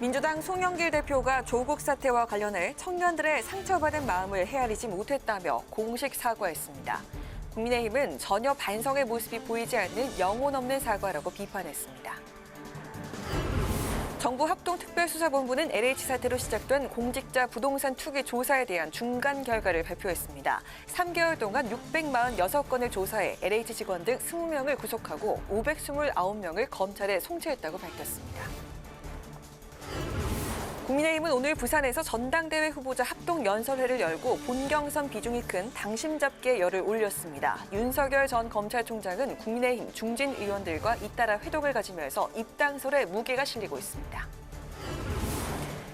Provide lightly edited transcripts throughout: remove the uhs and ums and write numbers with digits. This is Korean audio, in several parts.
민주당 송영길 대표가 조국 사태와 관련해 청년들의 상처받은 마음을 헤아리지 못했다며 공식 사과했습니다. 국민의힘은 전혀 반성의 모습이 보이지 않는 영혼 없는 사과라고 비판했습니다. 정부 합동특별수사본부는 LH 사태로 시작된 공직자 부동산 투기 조사에 대한 중간 결과를 발표했습니다. 3개월 동안 646건을 조사해 LH 직원 등 20명을 구속하고 529명을 검찰에 송치했다고 밝혔습니다. 국민의힘은 오늘 부산에서 전당대회 후보자 합동연설회를 열고 본경선 비중이 큰 당심 잡기에 열을 올렸습니다. 윤석열 전 검찰총장은 국민의힘 중진 의원들과 잇따라 회동을 가지면서 입당설에 무게가 실리고 있습니다.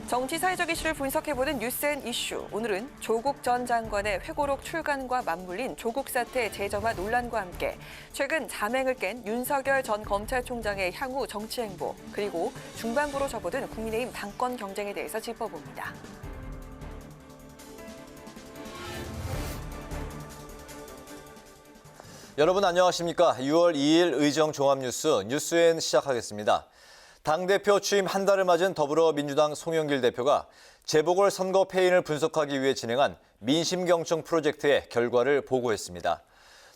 정치 사회적 이슈를 분석해보는 뉴스앤 이슈. 오늘은 조국 전 장관의 회고록 출간과 맞물린 조국 사태 재점화 논란과 함께 최근 자맹을 깬 윤석열 전 검찰총장의 향후 정치 행보, 그리고 중반부로 접어든 국민의힘 당권 경쟁에 대해서 짚어봅니다. 여러분 안녕하십니까? 6월 2일 의정 종합뉴스 뉴스엔 시작하겠습니다. 당대표 취임 한 달을 맞은 더불어민주당 송영길 대표가 재보궐선거 패인을 분석하기 위해 진행한 민심경청 프로젝트의 결과를 보고했습니다.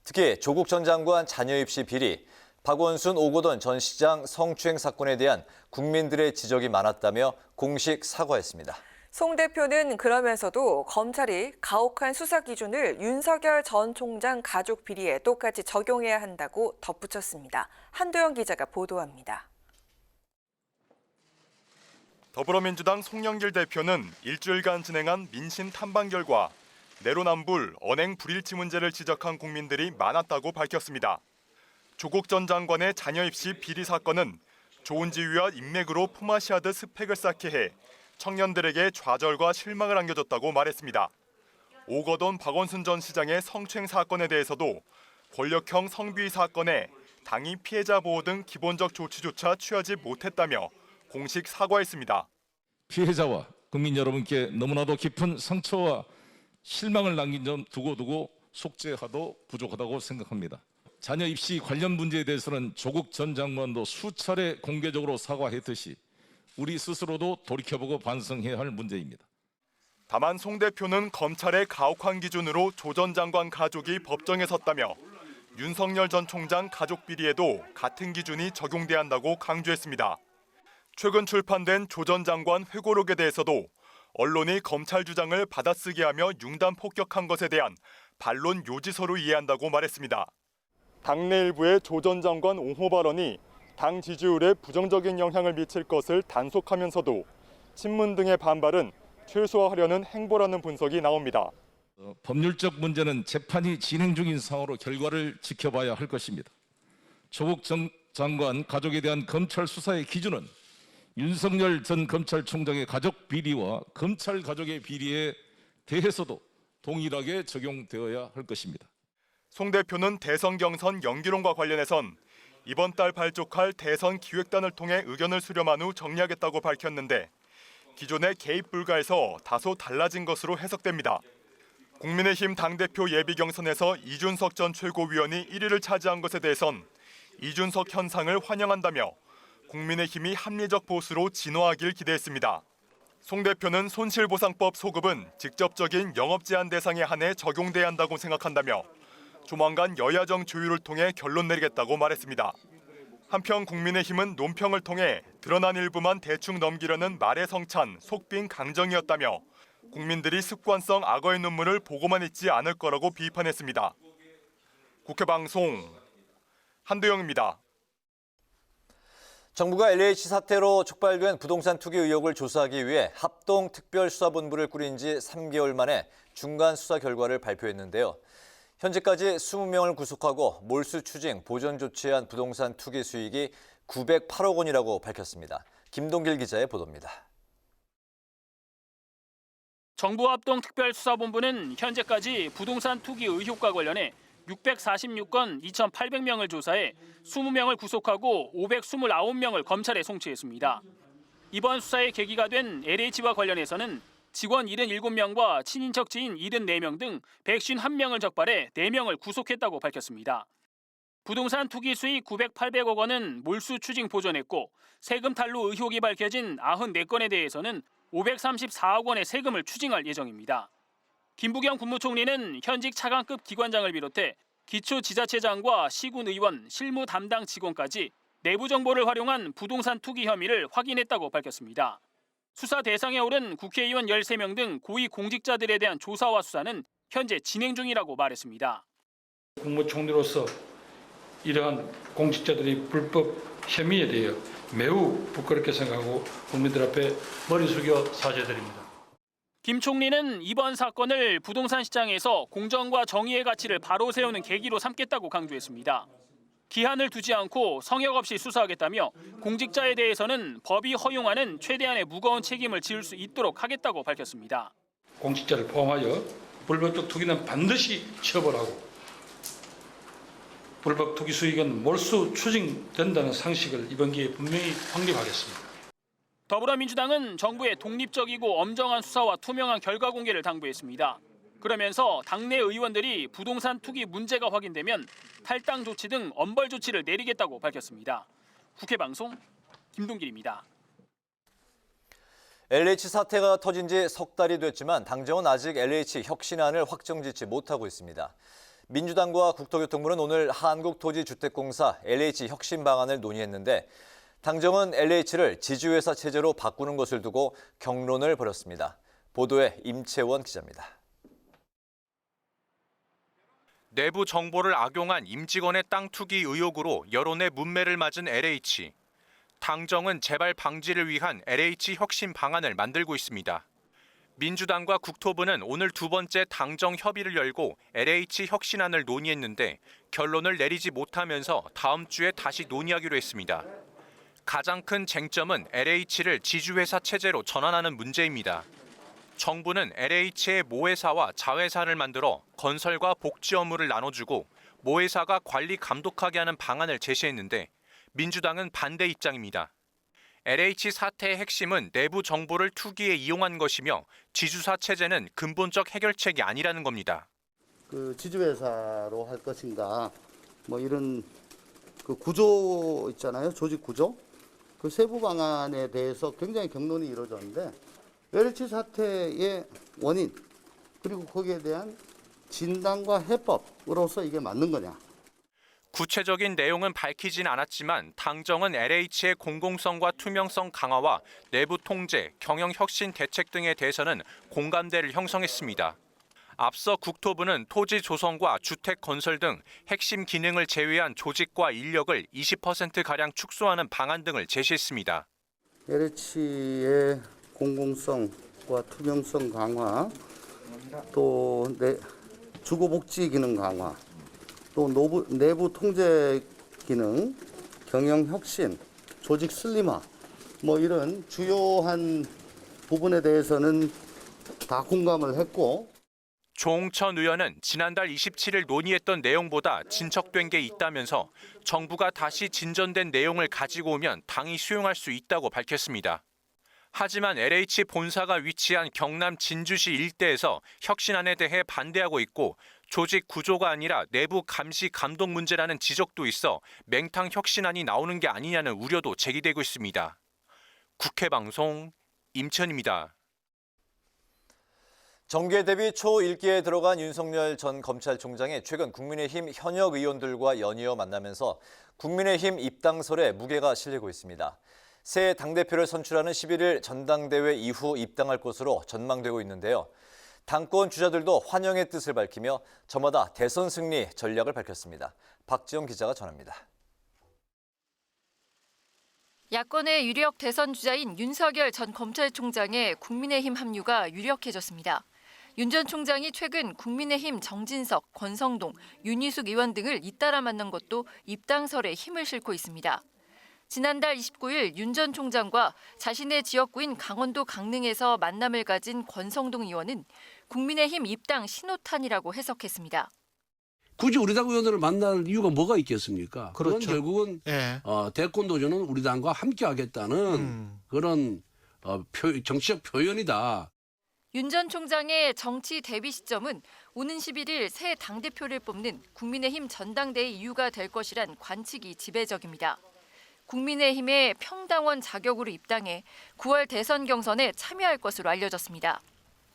특히 조국 전 장관 자녀 입시 비리, 박원순, 오거돈 전 시장 성추행 사건에 대한 국민들의 지적이 많았다며 공식 사과했습니다. 송 대표는 그러면서도 검찰이 가혹한 수사 기준을 윤석열 전 총장 가족 비리에 똑같이 적용해야 한다고 덧붙였습니다. 한도영 기자가 보도합니다. 더불어민주당 송영길 대표는 일주일간 진행한 민심 탐방 결과 내로남불, 언행 불일치 문제를 지적한 국민들이 많았다고 밝혔습니다. 조국 전 장관의 자녀 입시 비리 사건은 좋은 지위와 인맥으로 품앗이하듯 스펙을 쌓게 해 청년들에게 좌절과 실망을 안겨줬다고 말했습니다. 오거돈, 박원순 전 시장의 성추행 사건에 대해서도 권력형 성비위 사건에 당이 피해자 보호 등 기본적 조치조차 취하지 못했다며 공식 사과했습니다. 피해자와 국민 여러분께 너무나도 깊은 상처와 실망을 남긴 점 두고두고 속죄하도 부족하다고 생각합니다. 자녀 입시 관련 문제에 대해서는 조국 전 장관도 수차례 공개적으로 사과했듯이 우리 스스로도 돌이켜보고 반성해야 할 문제입니다. 다만 송 대표는 검찰의 가혹한 기준으로 조 전 장관 가족이 법정에 섰다며 윤석열 전 총장 가족 비리에도 같은 기준이 적용돼야 한다고 강조했습니다. 최근 출판된 조 전 장관 회고록에 대해서도 언론이 검찰 주장을 받아쓰게 하며 융단 폭격한 것에 대한 반론 요지서로 이해한다고 말했습니다. 당내 일부의 조 전 장관 옹호 발언이 당 지지율에 부정적인 영향을 미칠 것을 단속하면서도 친문 등의 반발은 최소화하려는 행보라는 분석이 나옵니다. 법률적 문제는 재판이 진행 중인 상황으로 결과를 지켜봐야 할 것입니다. 조국 전 장관 가족에 대한 검찰 수사의 기준은 윤석열 전 검찰총장의 가족 비리와 검찰 가족의 비리에 대해서도 동일하게 적용되어야 할 것입니다. 송 대표는 대선 경선 연기론과 관련해선 이번 달 발족할 대선 기획단을 통해 의견을 수렴한 후 정리하겠다고 밝혔는데 기존의 개입 불가에서 다소 달라진 것으로 해석됩니다. 국민의힘 당대표 예비 경선에서 이준석 전 최고위원이 1위를 차지한 것에 대해선 이준석 현상을 환영한다며 국민의힘이 합리적 보수로 진화하길 기대했습니다. 송 대표는 손실보상법 소급은 직접적인 영업제한 대상에 한해 적용돼야 한다고 생각한다며 조만간 여야정 조율을 통해 결론 내리겠다고 말했습니다. 한편 국민의힘은 논평을 통해 드러난 일부만 대충 넘기려는 말의 성찬, 속빈 강정이었다며 국민들이 습관성 악어의 눈물을 보고만 있지 않을 거라고 비판했습니다. 국회방송 한도영입니다. 정부가 LH 사태로 촉발된 부동산 투기 의혹을 조사하기 위해 합동특별수사본부를 꾸린 지 3개월 만에 중간 수사 결과를 발표했는데요. 현재까지 20명을 구속하고 몰수 추징, 보전 조치한 부동산 투기 수익이 908억 원이라고 밝혔습니다. 김동길 기자의 보도입니다. 정부 합동특별수사본부는 현재까지 부동산 투기 의혹과 관련해 646건 2,800명을 조사해 20명을 구속하고 529명을 검찰에 송치했습니다. 이번 수사의 계기가 된 LH와 관련해서는 직원 77명과 친인척 지인 74명 등 151명을 적발해 4명을 구속했다고 밝혔습니다. 부동산 투기 수익 900-800억 원은 몰수 추징 보전했고 세금 탈루 의혹이 밝혀진 94건에 대해서는 534억 원의 세금을 추징할 예정입니다. 김부겸 국무총리는 현직 차관급 기관장을 비롯해 기초지자체장과 시군 의원, 실무 담당 직원까지 내부 정보를 활용한 부동산 투기 혐의를 확인했다고 밝혔습니다. 수사 대상에 오른 국회의원 13명 등 고위 공직자들에 대한 조사와 수사는 현재 진행 중이라고 말했습니다. 국무총리로서 이러한 공직자들의 불법 혐의에 대해 매우 부끄럽게 생각하고 국민들 앞에 머리 숙여 사죄드립니다. 김 총리는 이번 사건을 부동산 시장에서 공정과 정의의 가치를 바로 세우는 계기로 삼겠다고 강조했습니다. 기한을 두지 않고 성역 없이 수사하겠다며 공직자에 대해서는 법이 허용하는 최대한의 무거운 책임을 지을 수 있도록 하겠다고 밝혔습니다. 공직자를 포함하여 불법적 투기는 반드시 처벌하고 불법 투기 수익은 몰수 추징된다는 상식을 이번 기회에 분명히 확립하겠습니다. 더불어민주당은 정부의 독립적이고 엄정한 수사와 투명한 결과 공개를 당부했습니다. 그러면서 당내 의원들이 부동산 투기 문제가 확인되면 탈당 조치 등 엄벌 조치를 내리겠다고 밝혔습니다. 국회 방송 김동길입니다. LH 사태가 터진 지 석 달이 됐지만 당정은 아직 LH 혁신안을 확정짓지 못하고 있습니다. 민주당과 국토교통부는 오늘 한국토지주택공사 LH 혁신 방안을 논의했는데 당정은 LH를 지주회사 체제로 바꾸는 것을 두고 격론을 벌였습니다. 보도에 임채원 기자입니다. 내부 정보를 악용한 임직원의 땅 투기 의혹으로 여론의 문매를 맞은 LH. 당정은 재발 방지를 위한 LH 혁신 방안을 만들고 있습니다. 민주당과 국토부는 오늘 두 번째 당정 협의를 열고 LH 혁신안을 논의했는데 결론을 내리지 못하면서 다음 주에 다시 논의하기로 했습니다. 가장 큰 쟁점은 LH를 지주회사 체제로 전환하는 문제입니다. 정부는 LH의 모회사와 자회사를 만들어 건설과 복지 업무를 나눠주고 모회사가 관리 감독하게 하는 방안을 제시했는데 민주당은 반대 입장입니다. LH 사태의 핵심은 내부 정보를 투기에 이용한 것이며 지주사 체제는 근본적 해결책이 아니라는 겁니다. 그 지주회사로 할 것인가 뭐 이런 그 구조 있잖아요. 조직 구조. 그 세부 방안에 대해서 굉장히 격론이 이루어졌는데 LH 사태의 원인 그리고 거기에 대한 진단과 해법으로서 이게 맞는 거냐. 구체적인 내용은 밝히진 않았지만 당정은 LH의 공공성과 투명성 강화와 내부 통제, 경영 혁신 대책 등에 대해서는 공감대를 형성했습니다. 앞서 국토부는 토지 조성과 주택 건설 등 핵심 기능을 제외한 조직과 인력을 20%가량 축소하는 방안 등을 제시했습니다. LH의 공공성과 투명성 강화, 또 주거복지 기능 강화, 또 내부 통제 기능, 경영 혁신, 조직 슬림화, 뭐 이런 주요한 부분에 대해서는 다 공감을 했고. 조홍천 의원은 지난달 27일 논의했던 내용보다 진척된 게 있다면서 정부가 다시 진전된 내용을 가지고 오면 당이 수용할 수 있다고 밝혔습니다. 하지만 LH 본사가 위치한 경남 진주시 일대에서 혁신안에 대해 반대하고 있고 조직 구조가 아니라 내부 감시 감독 문제라는 지적도 있어 맹탕 혁신안이 나오는 게 아니냐는 우려도 제기되고 있습니다. 국회 방송 임천입니다. 정계 대비 초1기에 들어간 윤석열 전 검찰총장이 최근 국민의힘 현역 의원들과 연이어 만나면서 국민의힘 입당설에 무게가 실리고 있습니다. 새 당대표를 선출하는 11일 전당대회 이후 입당할 것으로 전망되고 있는데요. 당권 주자들도 환영의 뜻을 밝히며 저마다 대선 승리 전략을 밝혔습니다. 박지영 기자가 전합니다. 야권의 유력 대선 주자인 윤석열 전 검찰총장의 국민의힘 합류가 유력해졌습니다. 윤 전 총장이 최근 국민의힘 정진석, 권성동, 윤희숙 의원 등을 잇따라 만난 것도 입당설에 힘을 싣고 있습니다. 지난달 29일 윤 전 총장과 자신의 지역구인 강원도 강릉에서 만남을 가진 권성동 의원은 국민의힘 입당 신호탄이라고 해석했습니다. 굳이 우리 당 의원들을 만날 이유가 뭐가 있겠습니까? 그건 그렇죠. 결국은 예. 대권 도전은 우리 당과 함께 하겠다는 그런 정치적 표현이다. 윤 전 총장의 정치 데뷔 시점은 오는 11일 새 당대표를 뽑는 국민의힘 전당대회 이유가 될 것이란 관측이 지배적입니다. 국민의힘의 평당원 자격으로 입당해 9월 대선 경선에 참여할 것으로 알려졌습니다.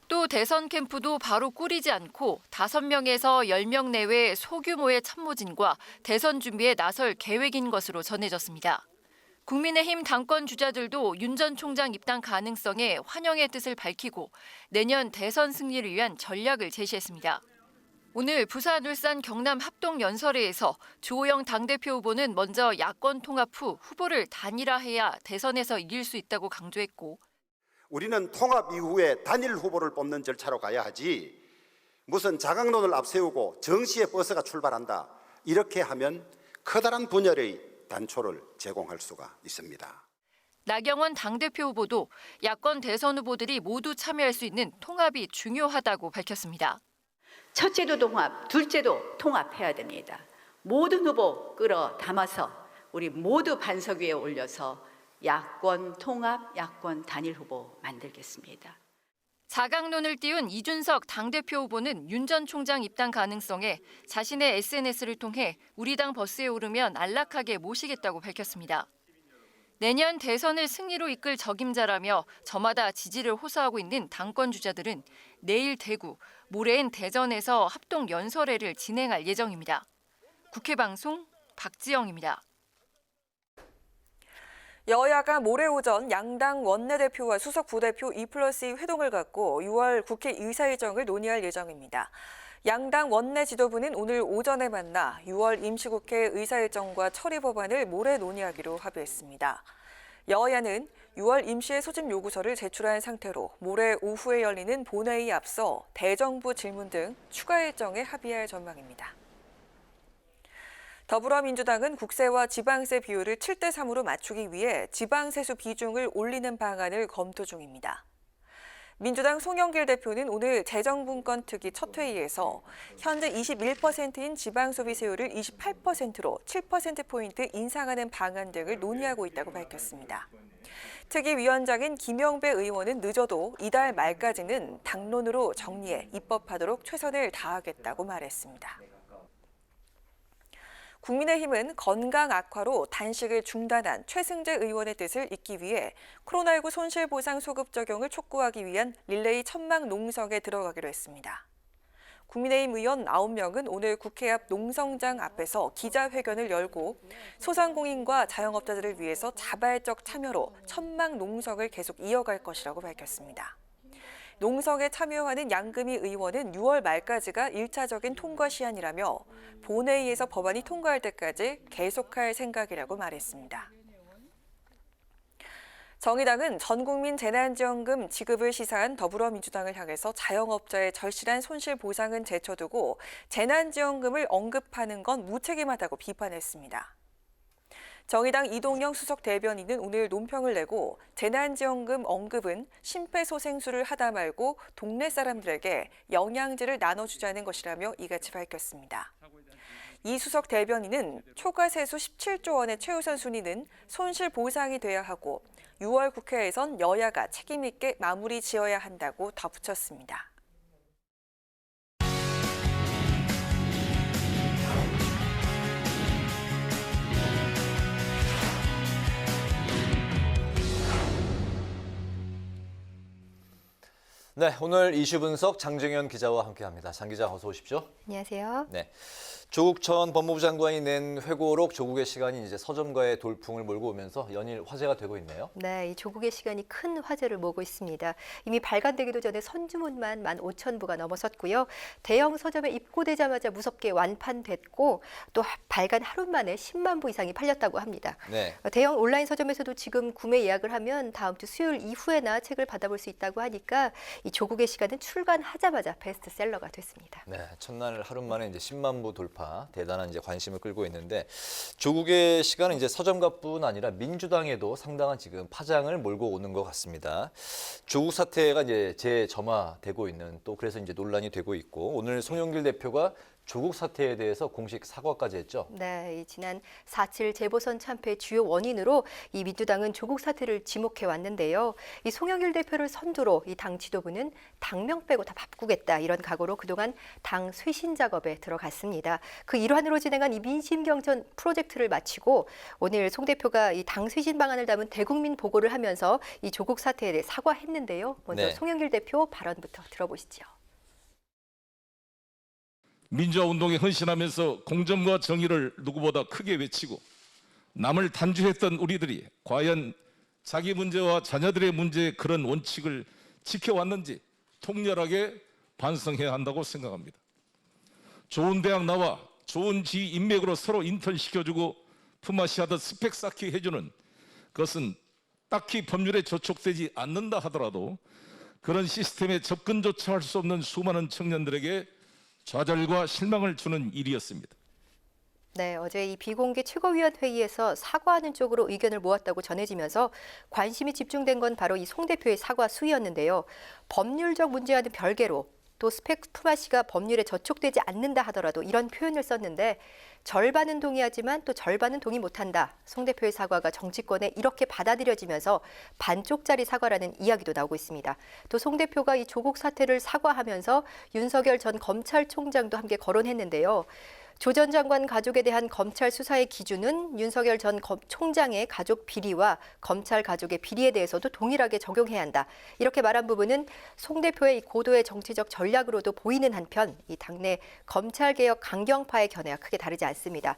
또 대선 캠프도 바로 꾸리지 않고 5명에서 10명 내외 소규모의 참모진과 대선 준비에 나설 계획인 것으로 전해졌습니다. 국민의힘 당권 주자들도 윤 전 총장 입당 가능성에 환영의 뜻을 밝히고 내년 대선 승리를 위한 전략을 제시했습니다. 오늘 부산, 울산, 경남 합동 연설회에서 주호영 당대표 후보는 먼저 야권 통합 후 후보를 단일화해야 대선에서 이길 수 있다고 강조했고 우리는 통합 이후에 단일 후보를 뽑는 절차로 가야 하지 무슨 자강론을 앞세우고 정시에 버스가 출발한다. 이렇게 하면 커다란 분열의 단초를 제공할 수가 있습니다. 나경원 당대표 후보도 야권 대선 후보들이 모두 참여할 수 있는 통합이 중요하다고 밝혔습니다. 첫째도 통합, 둘째도 통합해야 됩니다. 모든 후보 끌어 담아서 우리 모두 반석 위에 올려서 야권 통합, 야권 단일 후보 만들겠습니다. 자강론을 띄운 이준석 당대표 후보는 윤 전 총장 입당 가능성에 자신의 SNS를 통해 우리 당 버스에 오르면 안락하게 모시겠다고 밝혔습니다. 내년 대선을 승리로 이끌 적임자라며 저마다 지지를 호소하고 있는 당권 주자들은 내일 대구, 모레인 대전에서 합동 연설회를 진행할 예정입니다. 국회방송 박지영입니다. 여야가 모레 오전 양당 원내대표와 수석 부대표 2+2 회동을 갖고 6월 국회 의사일정을 논의할 예정입니다. 양당 원내 지도부는 오늘 오전에 만나 6월 임시국회 의사일정과 처리 법안을 모레 논의하기로 합의했습니다. 여야는 6월 임시회 소집 요구서를 제출한 상태로 모레 오후에 열리는 본회의에 앞서 대정부 질문 등 추가 일정에 합의할 전망입니다. 더불어민주당은 국세와 지방세 비율을 7대3으로 맞추기 위해 지방세수 비중을 올리는 방안을 검토 중입니다. 민주당 송영길 대표는 오늘 재정분권특위 첫 회의에서 현재 21%인 지방소비세율을 28%로 7%포인트 인상하는 방안 등을 논의하고 있다고 밝혔습니다. 특위위원장인 김영배 의원은 늦어도 이달 말까지는 당론으로 정리해 입법하도록 최선을 다하겠다고 말했습니다. 국민의힘은 건강 악화로 단식을 중단한 최승재 의원의 뜻을 잇기 위해 코로나19 손실보상 소급 적용을 촉구하기 위한 릴레이 천막 농성에 들어가기로 했습니다. 국민의힘 의원 9명은 오늘 국회 앞 농성장 앞에서 기자회견을 열고 소상공인과 자영업자들을 위해서 자발적 참여로 천막 농성을 계속 이어갈 것이라고 밝혔습니다. 농성에 참여하는 양금희 의원은 6월 말까지가 1차적인 통과 시한이라며 본회의에서 법안이 통과할 때까지 계속할 생각이라고 말했습니다. 정의당은 전국민 재난지원금 지급을 시사한 더불어민주당을 향해서 자영업자의 절실한 손실 보상은 제쳐두고 재난지원금을 언급하는 건 무책임하다고 비판했습니다. 정의당 이동영 수석 대변인은 오늘 논평을 내고 재난지원금 언급은 심폐소생술을 하다 말고 동네 사람들에게 영양제를 나눠주자는 것이라며 이같이 밝혔습니다. 이 수석 대변인은 초과세수 17조 원의 최우선 순위는 손실 보상이 돼야 하고 6월 국회에선 여야가 책임 있게 마무리 지어야 한다고 덧붙였습니다. 네, 오늘 이슈 분석 장정현 기자와 함께합니다. 장 기자 어서 오십시오. 안녕하세요. 네, 조국 전 법무부 장관이 낸 회고록 조국의 시간이 이제 서점가의 돌풍을 몰고 오면서 연일 화제가 되고 있네요. 네, 이 조국의 시간이 큰 화제를 모으고 있습니다. 이미 발간되기도 전에 선주문만 15,000부가 넘어섰고요. 대형 서점에 입고되자마자 무섭게 완판됐고 또 발간 하루 만에 10만 부 이상이 팔렸다고 합니다. 네. 대형 온라인 서점에서도 지금 구매 예약을 하면 다음 주 수요일 이후에나 책을 받아볼 수 있다고 하니까 이 조국의 시간은 출간하자마자 베스트셀러가 됐습니다. 네, 첫날 하루 만에 이제 10만 부 돌파, 대단한 이제 관심을 끌고 있는데 조국의 시간은 이제 서점가뿐 아니라 민주당에도 상당한 지금 파장을 몰고 오는 것 같습니다. 조국 사태가 이제 재점화되고 있는 또 그래서 이제 논란이 되고 있고 오늘 송영길 대표가 조국 사태에 대해서 공식 사과까지 했죠. 네, 이 지난 4.7 재보선 참패의 주요 원인으로 이 민주당은 조국 사태를 지목해 왔는데요. 이 송영길 대표를 선두로 이 당 지도부는 당명 빼고 다 바꾸겠다 이런 각오로 그동안 당 쇄신 작업에 들어갔습니다. 그 일환으로 진행한 이 민심 경선 프로젝트를 마치고 오늘 송 대표가 이 당 쇄신 방안을 담은 대국민 보고를 하면서 이 조국 사태에 대해 사과했는데요. 먼저 네. 송영길 대표 발언부터 들어보시죠. 민주화 운동에 헌신하면서 공정과 정의를 누구보다 크게 외치고 남을 단죄했던 우리들이 과연 자기 문제와 자녀들의 문제에 그런 원칙을 지켜왔는지 통렬하게 반성해야 한다고 생각합니다. 좋은 대학 나와 좋은 지위 인맥으로 서로 인턴시켜주고 품앗이 하듯 스펙 쌓기 해주는 것은 딱히 법률에 저촉되지 않는다 하더라도 그런 시스템에 접근조차 할 수 없는 수많은 청년들에게 좌절과 실망을 주는 일이었습니다. 네, 어제 이 비공개 최고위원 회의에서 사과하는 쪽으로 의견을 모았다고 전해지면서 관심이 집중된 건 바로 이 송 대표의 사과 수위였는데요. 법률적 문제와는 별개로 또 스펙 품앗이가 법률에 저촉되지 않는다 하더라도 이런 표현을 썼는데 절반은 동의하지만 또 절반은 동의 못한다. 송 대표의 사과가 정치권에 이렇게 받아들여지면서 반쪽짜리 사과라는 이야기도 나오고 있습니다. 또 송 대표가 이 조국 사태를 사과하면서 윤석열 전 검찰총장도 함께 거론했는데요. 조 전 장관 가족에 대한 검찰 수사의 기준은 윤석열 전 총장의 가족 비리와 검찰 가족의 비리에 대해서도 동일하게 적용해야 한다. 이렇게 말한 부분은 송 대표의 이 고도의 정치적 전략으로도 보이는 한편 이 당내 검찰개혁 강경파의 견해와 크게 다르지 않습니다.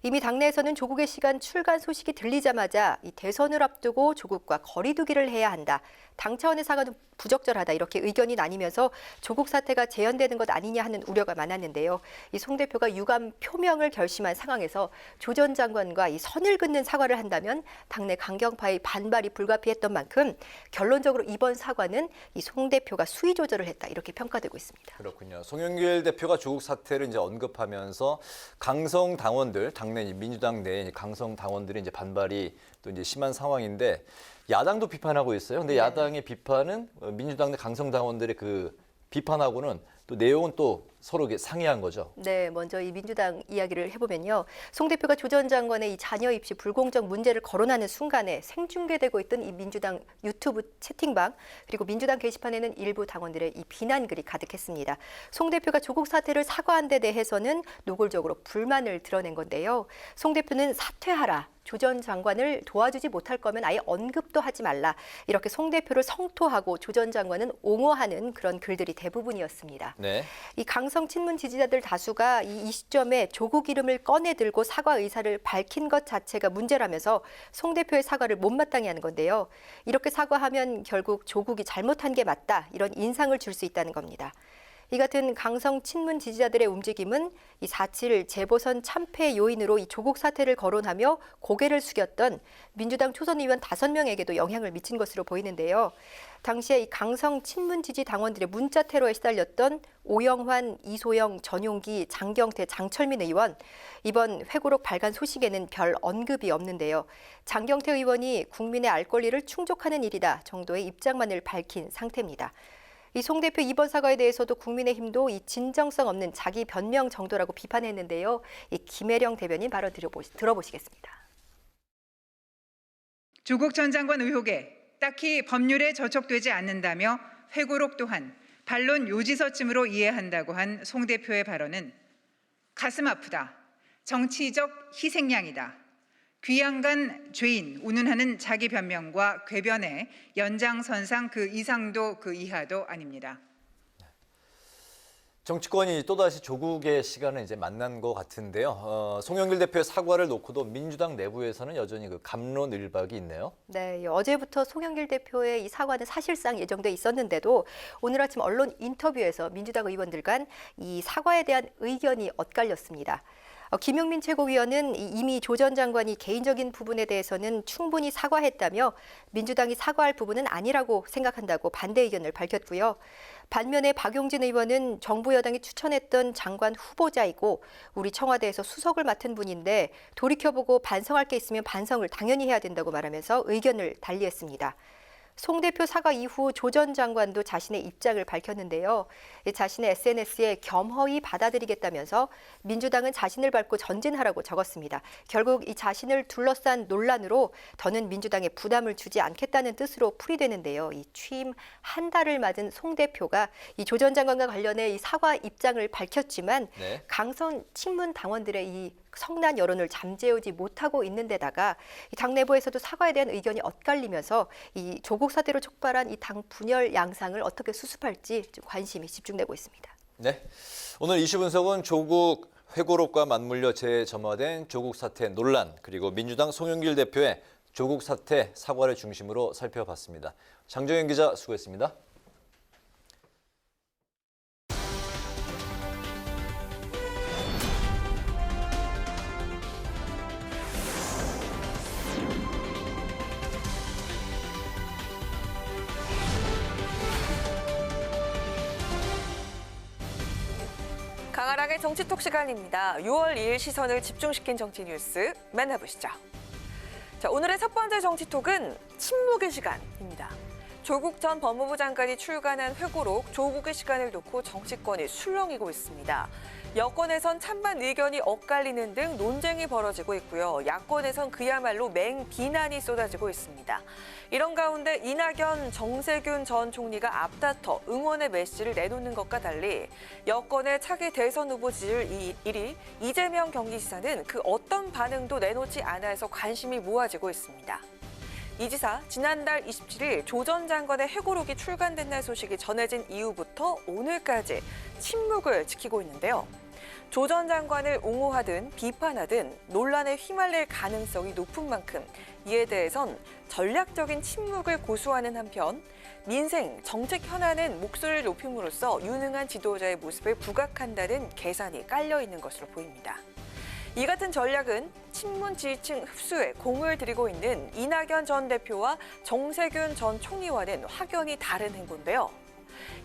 이미 당내에서는 조국의 시간 출간 소식이 들리자마자 이 대선을 앞두고 조국과 거리두기를 해야 한다. 당 차원의 사과는 부적절하다 이렇게 의견이 나뉘면서 조국 사태가 재현되는 것 아니냐 하는 우려가 많았는데요. 이 송 대표가 유감 표명을 결심한 상황에서 조 전 장관과 이 선을 긋는 사과를 한다면 당내 강경파의 반발이 불가피했던 만큼 결론적으로 이번 사과는 이 송 대표가 수위 조절을 했다 이렇게 평가되고 있습니다. 그렇군요. 송영길 대표가 조국 사태를 이제 언급하면서 강성 당원들, 당내 민주당 내에 강성 당원들이 이제 반발이 또 이제 심한 상황인데 야당도 비판하고 있어요. 근데 야당의 비판은 민주당 내 강성 당원들의 그 비판하고는 또 내용은 또 서로 상이한 거죠. 네, 먼저 이 민주당 이야기를 해보면요. 송 대표가 조 전 장관의 이 자녀 입시 불공정 문제를 거론하는 순간에 생중계되고 있던 이 민주당 유튜브 채팅방 그리고 민주당 게시판에는 일부 당원들의 이 비난글이 가득했습니다. 송 대표가 조국 사태를 사과한 데 대해서는 노골적으로 불만을 드러낸 건데요. 송 대표는 사퇴하라. 조 전 장관을 도와주지 못할 거면 아예 언급도 하지 말라. 이렇게 송 대표를 성토하고 조 전 장관은 옹호하는 그런 글들이 대부분이었습니다. 네. 이 강성 친문 지지자들 다수가 이 시점에 조국 이름을 꺼내 들고 사과 의사를 밝힌 것 자체가 문제라면서 송 대표의 사과를 못마땅해 하는 건데요. 이렇게 사과하면 결국 조국이 잘못한 게 맞다. 이런 인상을 줄 수 있다는 겁니다. 이 같은 강성 친문 지지자들의 움직임은 이 4.7 재보선 참패 요인으로 이 조국 사태를 거론하며 고개를 숙였던 민주당 초선 의원 5명에게도 영향을 미친 것으로 보이는데요. 당시에 이 강성 친문 지지 당원들의 문자 테러에 시달렸던 오영환, 이소영, 전용기, 장경태, 장철민 의원 이번 회고록 발간 소식에는 별 언급이 없는데요. 장경태 의원이 국민의 알 권리를 충족하는 일이다 정도의 입장만을 밝힌 상태입니다. 이 송 대표 이번 사과에 대해서도 국민의힘도 이 진정성 없는 자기 변명 정도라고 비판했는데요. 이 김혜령 대변인 발언 들어보시겠습니다. 조국 전 장관 의혹에 딱히 법률에 저촉되지 않는다며 회고록 또한 반론 요지서쯤으로 이해한다고 한 송 대표의 발언은 가슴 아프다, 정치적 희생양이다, 귀양간 죄인 운운하는 자기 변명과 궤변의 연장선상 그 이상도 그 이하도 아닙니다. 정치권이 또다시 조국의 시간을 이제 만난 것 같은데요. 송영길 대표의 사과를 놓고도 민주당 내부에서는 여전히 그 갑론을박이 있네요. 네, 어제부터 송영길 대표의 이 사과는 사실상 예정돼 있었는데도 오늘 아침 언론 인터뷰에서 민주당 의원들 간 이 사과에 대한 의견이 엇갈렸습니다. 김용민 최고위원은 이미 조 전 장관이 개인적인 부분에 대해서는 충분히 사과했다며 민주당이 사과할 부분은 아니라고 생각한다고 반대 의견을 밝혔고요. 반면에 박용진 의원은 정부 여당이 추천했던 장관 후보자이고 우리 청와대에서 수석을 맡은 분인데 돌이켜보고 반성할 게 있으면 반성을 당연히 해야 된다고 말하면서 의견을 달리했습니다. 송 대표 사과 이후 조 전 장관도 자신의 입장을 밝혔는데요. 자신의 SNS에 겸허히 받아들이겠다면서 민주당은 자신을 밟고 전진하라고 적었습니다. 결국 이 자신을 둘러싼 논란으로 더는 민주당에 부담을 주지 않겠다는 뜻으로 풀이되는데요. 이 취임 한 달을 맞은 송 대표가 이 조 전 장관과 관련해 이 사과 입장을 밝혔지만 네. 강성 친문 당원들의 이 성난 여론을 잠재우지 못하고 있는 데다가 당 내부에서도 사과에 대한 의견이 엇갈리면서 이 조국 사태로 촉발한 이 당 분열 양상을 어떻게 수습할지 좀 관심이 집중되고 있습니다. 네, 오늘 이슈 분석은 조국 회고록과 맞물려 재점화된 조국 사태 논란, 그리고 민주당 송영길 대표의 조국 사태 사과를 중심으로 살펴봤습니다. 장정현 기자 수고했습니다. 강아랑의 정치톡 시간입니다. 6월 2일 시선을 집중시킨 정치 뉴스 만나보시죠. 자, 오늘의 첫 번째 정치톡은 침묵의 시간입니다. 조국 전 법무부 장관이 출간한 회고록 조국의 시간을 놓고 정치권이 술렁이고 있습니다. 여권에선 찬반 의견이 엇갈리는 등 논쟁이 벌어지고 있고요. 야권에선 그야말로 맹비난이 쏟아지고 있습니다. 이런 가운데 이낙연, 정세균 전 총리가 앞다퉈 응원의 메시지를 내놓는 것과 달리 여권의 차기 대선 후보 지지율 1위 이재명 경기지사는 그 어떤 반응도 내놓지 않아 해서 관심이 모아지고 있습니다. 이 지사 지난달 27일 조 전 장관의 회고록이 출간된 날 소식이 전해진 이후부터 오늘까지 침묵을 지키고 있는데요. 조 전 장관을 옹호하든 비판하든 논란에 휘말릴 가능성이 높은 만큼 이에 대해선 전략적인 침묵을 고수하는 한편 민생, 정책 현안은 목소리를 높임으로써 유능한 지도자의 모습을 부각한다는 계산이 깔려 있는 것으로 보입니다. 이 같은 전략은 친문 지지층 흡수에 공을 들이고 있는 이낙연 전 대표와 정세균 전 총리와는 확연히 다른 행보인데요.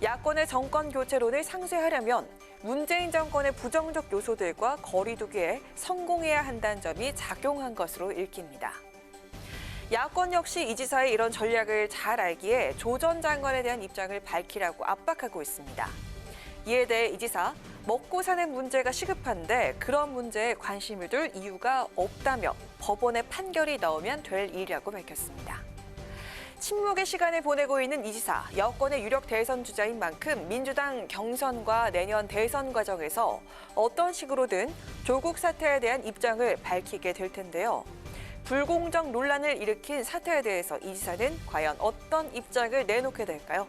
야권의 정권 교체론을 상쇄하려면 문재인 정권의 부정적 요소들과 거리 두기에 성공해야 한다는 점이 작용한 것으로 읽힙니다. 야권 역시 이 지사의 이런 전략을 잘 알기에 조 전 장관에 대한 입장을 밝히라고 압박하고 있습니다. 이에 대해 이 지사, 먹고 사는 문제가 시급한데 그런 문제에 관심을 둘 이유가 없다며 법원의 판결이 나오면 될 일이라고 밝혔습니다. 침묵의 시간을 보내고 있는 이 지사, 여권의 유력 대선 주자인 만큼 민주당 경선과 내년 대선 과정에서 어떤 식으로든 조국 사태에 대한 입장을 밝히게 될 텐데요. 불공정 논란을 일으킨 사태에 대해서 이 지사는 과연 어떤 입장을 내놓게 될까요?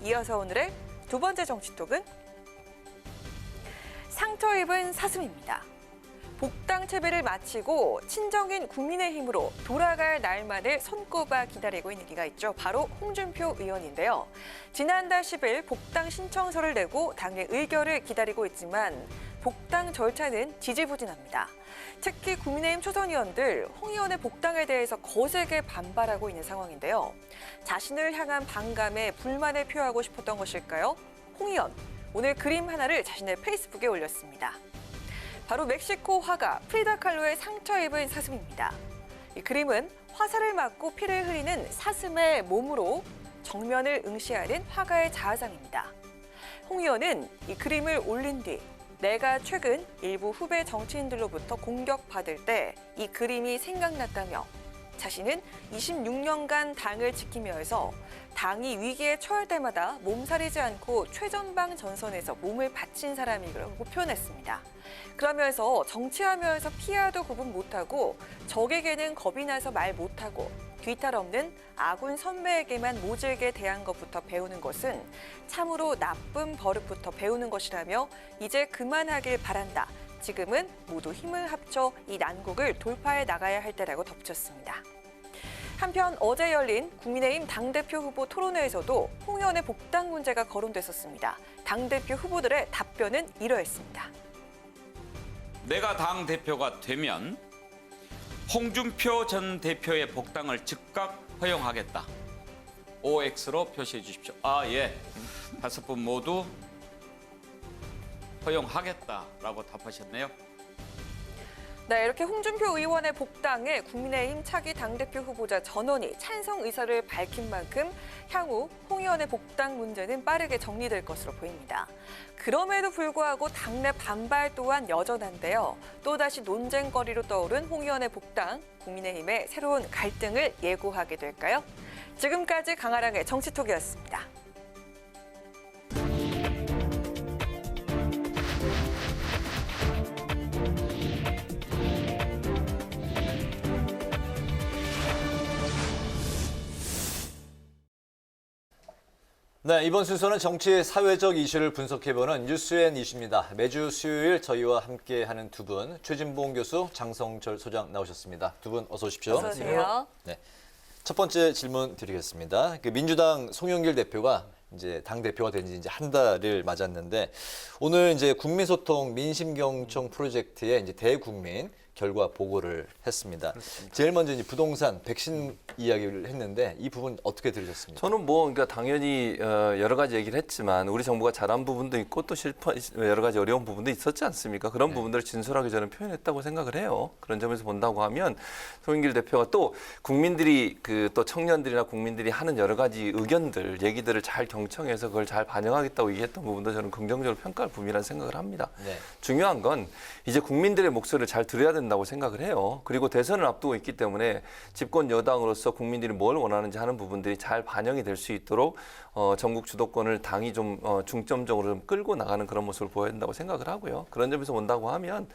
이어서 오늘의 두 번째 정치톡은 상처 입은 사슴입니다. 복당 채배를 마치고 친정인 국민의힘으로 돌아갈 날만을 손꼽아 기다리고 있는 이가 있죠. 바로 홍준표 의원인데요. 지난달 10일 복당 신청서를 내고 당의 의결을 기다리고 있지만 복당 절차는 지지부진합니다. 특히 국민의힘 초선 의원들 홍 의원의 복당에 대해서 거세게 반발하고 있는 상황인데요. 자신을 향한 반감에 불만을 표하고 싶었던 것일까요? 홍 의원, 오늘 그림 하나를 자신의 페이스북에 올렸습니다. 바로 멕시코 화가 프리다 칼로의 상처 입은 사슴입니다. 이 그림은 화살을 맞고 피를 흘리는 사슴의 몸으로 정면을 응시하는 화가의 자화상입니다. 홍 의원은 이 그림을 올린 뒤 내가 최근 일부 후배 정치인들로부터 공격받을 때 이 그림이 생각났다며 자신은 26년간 당을 지키며 해서 당이 위기에 처할 때마다 몸살이지 않고 최전방 전선에서 몸을 바친 사람이라고 표현했습니다. 그러면서 정치하면서 피하도 구분 못하고 적에게는 겁이 나서 말 못하고 뒤탈 없는 아군 선배에게만 모질게 대한 것부터 배우는 것은 참으로 나쁜 버릇부터 배우는 것이라며 이제 그만하길 바란다. 지금은 모두 힘을 합쳐 이 난국을 돌파해 나가야 할 때라고 덧붙였습니다. 한편 어제 열린 국민의힘 당대표 후보 토론회에서도 홍 의원의 복당 문제가 거론됐었습니다. 당대표 후보들의 답변은 이러했습니다. 내가 당대표가 되면 홍준표 전 대표의 복당을 즉각 허용하겠다. OX로 표시해 주십시오. 예. 5분 모두 허용하겠다라고 답하셨네요. 네, 이렇게 홍준표 의원의 복당에 국민의힘 차기 당대표 후보자 전원이 찬성 의사를 밝힌 만큼 향후 홍 의원의 복당 문제는 빠르게 정리될 것으로 보입니다. 그럼에도 불구하고 당내 반발 또한 여전한데요. 또다시 논쟁거리로 떠오른 홍 의원의 복당, 국민의힘의 새로운 갈등을 예고하게 될까요? 지금까지 강아랑의 정치톡이었습니다. 네, 이번 순서는 정치의 사회적 이슈를 분석해보는 뉴스앤 이슈입니다. 매주 수요일 저희와 함께하는 두 분, 최진봉 교수, 장성철 소장 나오셨습니다. 두 분 어서 오십시오. 어서 오세요. 네, 첫 번째 질문 드리겠습니다. 민주당 송영길 대표가 이제 당 대표가 된 지 이제 한 달을 맞았는데 오늘 이제 국민소통 민심경청 프로젝트의 이제 대국민 결과 보고를 했습니다. 그렇습니다. 제일 먼저 이제 부동산 백신 이야기를 했는데 이 부분 어떻게 들으셨습니까? 저는 그러니까 당연히 여러 가지 얘기를 했지만 우리 정부가 잘한 부분도 있고 또 여러 가지 어려운 부분도 있었지 않습니까? 그런 부분들을 진솔하게 저는 표현했다고 생각을 해요. 그런 점에서 본다고 하면 송영길 대표가 또 국민들이 또 청년들이나 국민들이 하는 여러 가지 의견들, 얘기들을 잘 경청해서 그걸 잘 반영하겠다고 얘기했던 부분도 저는 긍정적으로 평가할 부분이라는 생각을 합니다. 네. 중요한 건 이제 국민들의 목소리를 잘 들어야 된다고 생각을 해요. 그리고 대선을 앞두고 있기 때문에 집권 여당으로서 국민들이 뭘 원하는지 하는 부분들이 잘 반영이 될 수 있도록 전국 주도권을 당이 좀 중점적으로 좀 끌고 나가는 그런 모습을 보여야 된다고 생각을 하고요. 그런 점에서 본다고 하면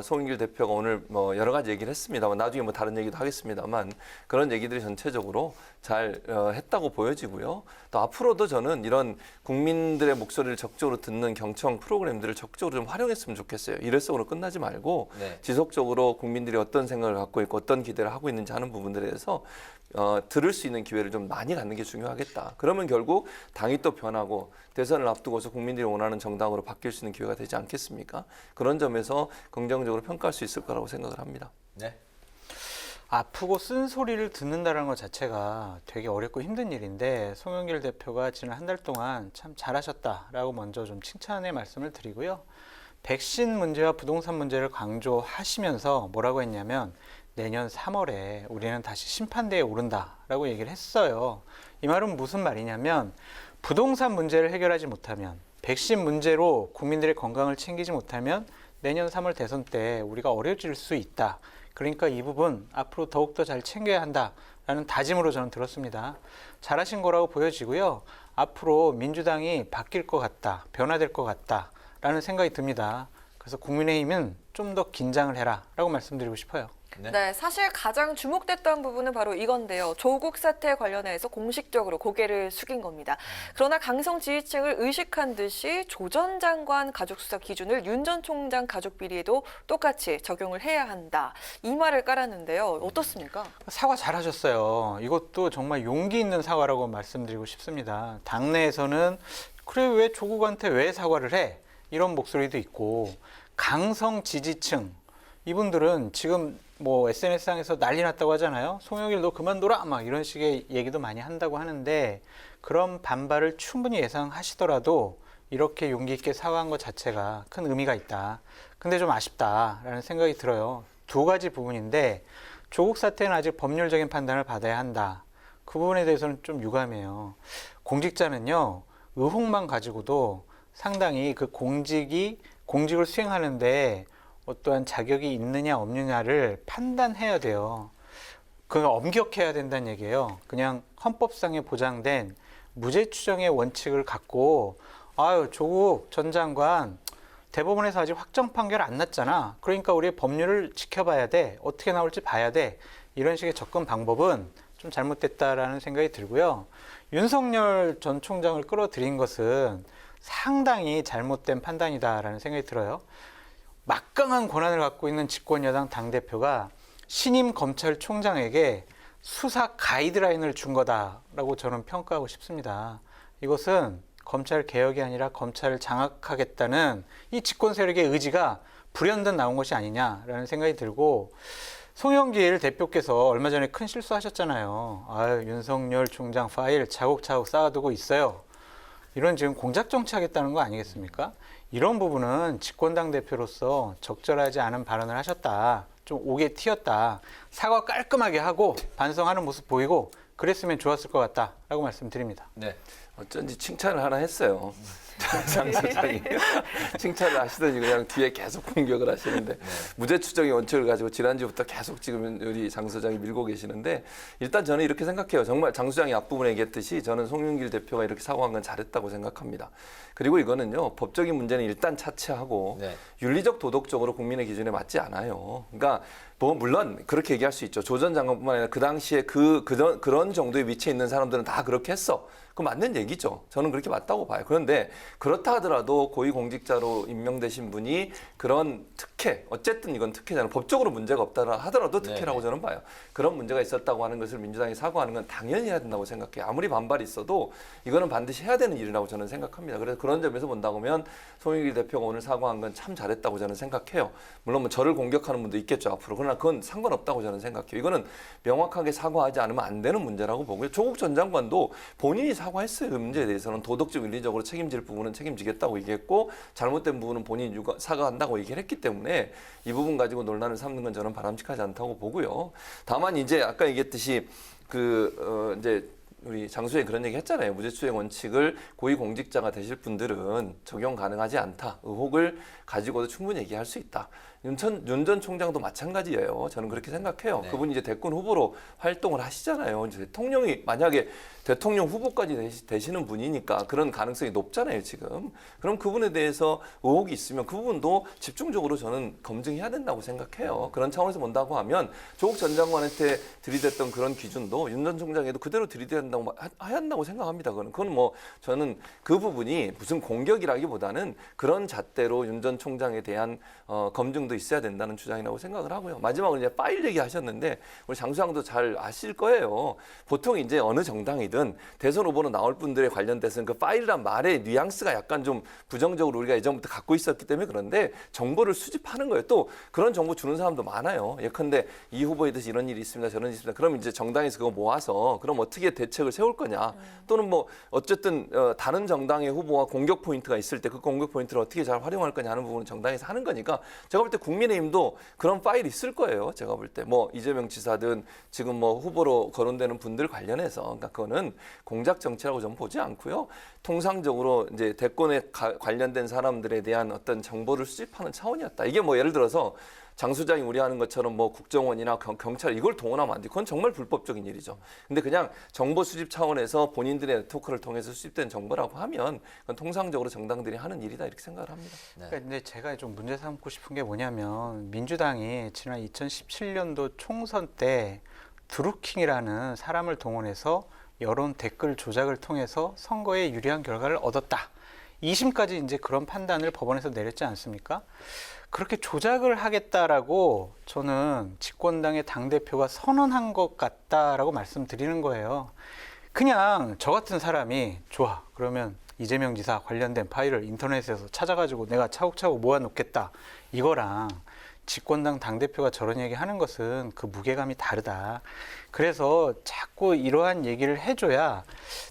송영길 대표가 오늘 여러 가지 얘기를 했습니다만 나중에 다른 얘기도 하겠습니다만 그런 얘기들이 전체적으로 잘 했다고 보여지고요. 또 앞으로도 저는 이런 국민들의 목소리를 적극적으로 듣는 경청 프로그램들을 적극적으로 좀 활용했으면 좋겠어요. 일회성으로 끝나지 말고 네. 지속적으로 국민들이 어떤 생각을 갖고 있고 어떤 기대를 하고 있는지 하는 부분들에 대해서 들을 수 있는 기회를 좀 많이 갖는 게 중요하겠다. 그러면 결국 당이 또 변하고 대선을 앞두고서 국민들이 원하는 정당으로 바뀔 수 있는 기회가 되지 않겠습니까? 그런 점에서 긍정적으로 평가할 수 있을 거라고 생각을 합니다. 네. 아프고 쓴 소리를 듣는다는 것 자체가 되게 어렵고 힘든 일인데 송영길 대표가 지난 한 달 동안 참 잘하셨다라고 먼저 좀 칭찬의 말씀을 드리고요. 백신 문제와 부동산 문제를 강조하시면서 뭐라고 했냐면 내년 3월에 우리는 다시 심판대에 오른다라고 얘기를 했어요. 이 말은 무슨 말이냐면 부동산 문제를 해결하지 못하면 백신 문제로 국민들의 건강을 챙기지 못하면 내년 3월 대선 때 우리가 어려워질 수 있다. 그러니까 이 부분 앞으로 더욱더 잘 챙겨야 한다라는 다짐으로 저는 들었습니다. 잘하신 거라고 보여지고요. 앞으로 민주당이 바뀔 것 같다, 변화될 것 같다라는 생각이 듭니다. 그래서 국민의힘은 좀 더 긴장을 해라라고 말씀드리고 싶어요. 네, 사실 가장 주목됐던 부분은 바로 이건데요. 조국 사태 관련해서 공식적으로 고개를 숙인 겁니다. 그러나 강성 지지층을 의식한 듯이 조 전 장관 가족 수사 기준을 윤 전 총장 가족 비리에도 똑같이 적용을 해야 한다. 이 말을 깔았는데요. 어떻습니까? 사과 잘하셨어요. 이것도 정말 용기 있는 사과라고 말씀드리고 싶습니다. 당내에서는 그래 왜 조국한테 왜 사과를 해? 이런 목소리도 있고 강성 지지층 이분들은 지금 SNS상에서 난리 났다고 하잖아요. 송영길 너 그만둬라 막 이런 식의 얘기도 많이 한다고 하는데 그런 반발을 충분히 예상하시더라도 이렇게 용기 있게 사과한 것 자체가 큰 의미가 있다. 근데 좀 아쉽다라는 생각이 들어요. 두 가지 부분인데 조국 사태는 아직 법률적인 판단을 받아야 한다. 그 부분에 대해서는 좀 유감해요. 공직자는요. 의혹만 가지고도 상당히 그 공직을 수행하는데 어떠한 자격이 있느냐 없느냐를 판단해야 돼요. 그걸 엄격해야 된다는 얘기예요. 그냥 헌법상에 보장된 무죄 추정의 원칙을 갖고 조국 전 장관 대법원에서 아직 확정 판결 안 났잖아. 그러니까 우리 법률을 지켜봐야 돼. 어떻게 나올지 봐야 돼. 이런 식의 접근 방법은 좀 잘못됐다라는 생각이 들고요. 윤석열 전 총장을 끌어들인 것은 상당히 잘못된 판단이다라는 생각이 들어요. 막강한 권한을 갖고 있는 집권여당 당대표가 신임 검찰총장에게 수사 가이드라인을 준 거다라고 저는 평가하고 싶습니다. 이것은 검찰 개혁이 아니라 검찰을 장악하겠다는 이 집권 세력의 의지가 불현듯 나온 것이 아니냐라는 생각이 들고 송영길 대표께서 얼마 전에 큰 실수하셨잖아요. 윤석열 총장 파일 차곡차곡 쌓아두고 있어요. 이런 지금 공작 정치하겠다는 거 아니겠습니까? 이런 부분은 집권당 대표로서 적절하지 않은 발언을 하셨다. 좀 옥에 튀었다. 사과 깔끔하게 하고 반성하는 모습 보이고 그랬으면 좋았을 것 같다라고 말씀드립니다. 네. 어쩐지 칭찬을 하나 했어요. 장 소장이 칭찬을 하시더니 그냥 뒤에 계속 공격을 하시는데 무죄 추정의 원칙을 가지고 지난주부터 계속 지금 우리 장 소장이 밀고 계시는데 일단 저는 이렇게 생각해요. 정말 장 소장이 앞부분에 얘기했듯이 저는 송영길 대표가 이렇게 사과한 건 잘했다고 생각합니다. 그리고 이거는요 법적인 문제는 일단 차치하고 윤리적 도덕적으로 국민의 기준에 맞지 않아요. 그러니까 뭐 물론 그렇게 얘기할 수 있죠. 조 전 장관뿐만 아니라 그 당시에 그런 정도의 위치에 있는 사람들은 다 그렇게 했어. 그 맞는 얘기죠. 저는 그렇게 맞다고 봐요. 그런데 그렇다 하더라도 고위공직자로 임명되신 분이 그런 특혜, 어쨌든 이건 특혜잖아요. 법적으로 문제가 없다 하더라도 특혜라고 저는 봐요. 그런 문제가 있었다고 하는 것을 민주당이 사과하는 건 당연히 해야 된다고 생각해요. 아무리 반발이 있어도 이거는 반드시 해야 되는 일이라고 저는 생각합니다. 그래서 그런 점에서 본다고 하면 송영길 대표가 오늘 사과한 건 참 잘했다고 저는 생각해요. 물론 뭐 저를 공격하는 분도 있겠죠, 앞으로. 그러나 그건 상관없다고 저는 생각해요. 이거는 명확하게 사과하지 않으면 안 되는 문제라고 보고요. 조국 전 장관도 본인이 사과했어요. 그 문제에 대해서는 도덕적 윤리적으로 책임질 부분은 책임지겠다고 얘기했고 잘못된 부분은 본인이 사과한다고 얘기를 했기 때문에 이 부분 가지고 논란을 삼는 건 저는 바람직하지 않다고 보고요. 다만 이제 아까 얘기했듯이 이제 우리 장수에 그런 얘기 했잖아요. 무죄추정 원칙을 고위공직자가 되실 분들은 적용 가능하지 않다. 의혹을 가지고도 충분히 얘기할 수 있다. 윤 전 총장도 마찬가지예요. 저는 그렇게 생각해요. 네. 그분이 이제 대권 후보로 활동을 하시잖아요. 이제 대통령이 만약에 대통령 후보까지 되시는 분이니까 그런 가능성이 높잖아요, 지금. 그럼 그분에 대해서 의혹이 있으면 그 부분도 집중적으로 저는 검증해야 된다고 생각해요. 그런 차원에서 본다고 하면 조국 전 장관한테 들이댔던 그런 기준도 윤 전 총장에도 그대로 들이대야 한다고 생각합니다. 그건 뭐 저는 그 부분이 무슨 공격이라기보다는 그런 잣대로 윤 전 총장에 대한 검증도 있어야 된다는 주장이라고 생각을 하고요. 마지막으로 이제 파일 얘기하셨는데 우리 장 소장도 잘 아실 거예요. 보통 이제 어느 정당이든 대선 후보로 나올 분들에 관련돼서는 그 파일이란 말의 뉘앙스가 약간 좀 부정적으로 우리가 예전부터 갖고 있었기 때문에 그런데 정보를 수집하는 거예요. 또 그런 정보 주는 사람도 많아요. 예컨대 이 후보에 대해서 이런 일이 있습니다. 저런 일이 있습니다. 그럼 이제 정당에서 그거 모아서 그럼 어떻게 대책을 세울 거냐. 또는 뭐 어쨌든 다른 정당의 후보와 공격 포인트가 있을 때 그 공격 포인트를 어떻게 잘 활용할 거냐 하는 부분은 정당에서 하는 거니까 제가 볼 때 국민의힘도 그런 파일이 있을 거예요. 제가 볼 때 뭐 이재명 지사든 지금 뭐 후보로 거론되는 분들 관련해서 그러니까 그거는 공작 정치라고 좀 보지 않고요. 통상적으로 이제 대권에 관련된 사람들에 대한 어떤 정보를 수집하는 차원이었다. 이게 뭐 예를 들어서 장 소장이 우려하는 것처럼 뭐 국정원이나 경찰 이걸 동원하면 안 돼. 그건 정말 불법적인 일이죠. 근데 그냥 정보 수집 차원에서 본인들의 네트워크를 통해서 수집된 정보라고 하면 그건 통상적으로 정당들이 하는 일이다 이렇게 생각을 합니다. 그러니까 근데 제가 좀 문제 삼고 싶은 게 뭐냐면 민주당이 지난 2017년도 총선 때 드루킹이라는 사람을 동원해서 여론 댓글 조작을 통해서 선거에 유리한 결과를 얻었다. 2심까지 이제 그런 판단을 법원에서 내렸지 않습니까? 그렇게 조작을 하겠다라고 저는 집권당의 당대표가 선언한 것 같다라고 말씀드리는 거예요. 그냥 저 같은 사람이 좋아. 그러면 이재명 지사 관련된 파일을 인터넷에서 찾아가지고 내가 차곡차곡 모아놓겠다. 이거랑 집권당 당대표가 저런 얘기 하는 것은 그 무게감이 다르다. 그래서 자꾸 이러한 얘기를 해줘야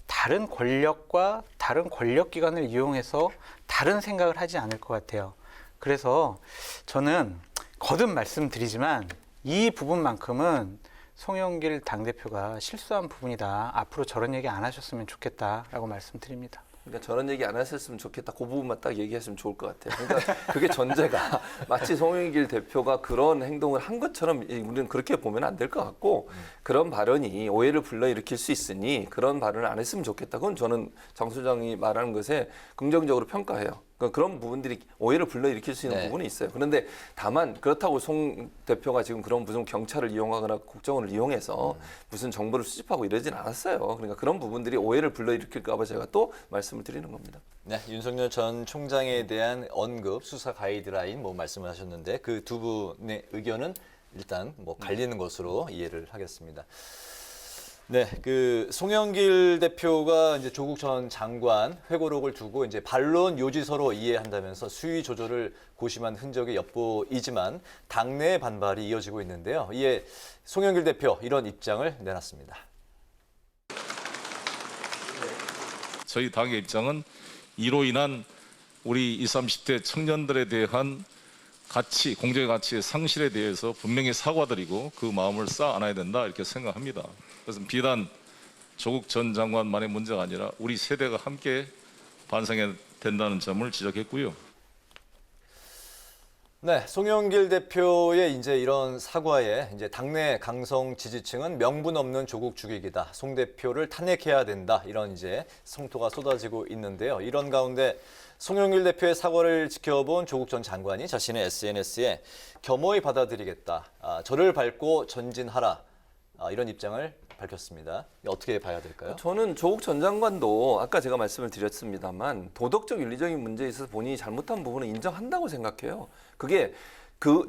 다른 권력과 다른 권력기관을 이용해서 다른 생각을 하지 않을 것 같아요. 그래서 저는 거듭 말씀드리지만 이 부분만큼은 송영길 당대표가 실수한 부분이다. 앞으로 저런 얘기 안 하셨으면 좋겠다라고 말씀드립니다. 그러니까 저런 얘기 안 하셨으면 좋겠다. 그 부분만 딱 얘기했으면 좋을 것 같아요. 그러니까 그게 전제가 마치 송영길 대표가 그런 행동을 한 것처럼 우리는 그렇게 보면 안 될 것 같고 그런 발언이 오해를 불러일으킬 수 있으니 그런 발언을 안 했으면 좋겠다. 그건 저는 장 소장이 말하는 것에 긍정적으로 평가해요. 그런 부분들이 오해를 불러일으킬 수 있는 부분이 있어요. 그런데 다만 그렇다고 송 대표가 지금 그런 무슨 경찰을 이용하거나 국정원을 이용해서 무슨 정보를 수집하고 이러진 않았어요. 그러니까 그런 부분들이 오해를 불러일으킬까 봐 제가 또 말씀을 드리는 겁니다. 네, 윤석열 전 총장에 대한 언급, 수사 가이드라인 뭐 말씀을 하셨는데 그 두 분의 의견은 일단 뭐 갈리는 것으로 이해를 하겠습니다. 네, 그 송영길 대표가 이제 조국 전 장관 회고록을 두고 이제 반론 요지서로 이해한다면서 수위 조절을 고심한 흔적이 엿보이지만 당내 반발이 이어지고 있는데요. 이에 송영길 대표 이런 입장을 내놨습니다. 저희 당의 입장은 이로 인한 우리 20, 30대 청년들에 대한 가치, 공정의 가치의 상실에 대해서 분명히 사과드리고 그 마음을 쌓아 안아야 된다 이렇게 생각합니다. 그래서 비단 조국 전 장관만의 문제가 아니라 우리 세대가 함께 반성해야 된다는 점을 지적했고요. 네, 송영길 대표의 이제 이런 사과에 이제 당내 강성 지지층은 명분 없는 조국 죽이기다. 송 대표를 탄핵해야 된다. 이런 이제 성토가 쏟아지고 있는데요. 이런 가운데 송영길 대표의 사과를 지켜본 조국 전 장관이 자신의 SNS에 겸허히 받아들이겠다. 저를 밟고 전진하라. 이런 입장을 밝혔습니다. 어떻게 봐야 될까요? 저는 조국 전 장관도 아까 제가 말씀을 드렸습니다만 도덕적 윤리적인 문제에 있어서 본인이 잘못한 부분은 인정한다고 생각해요. 그게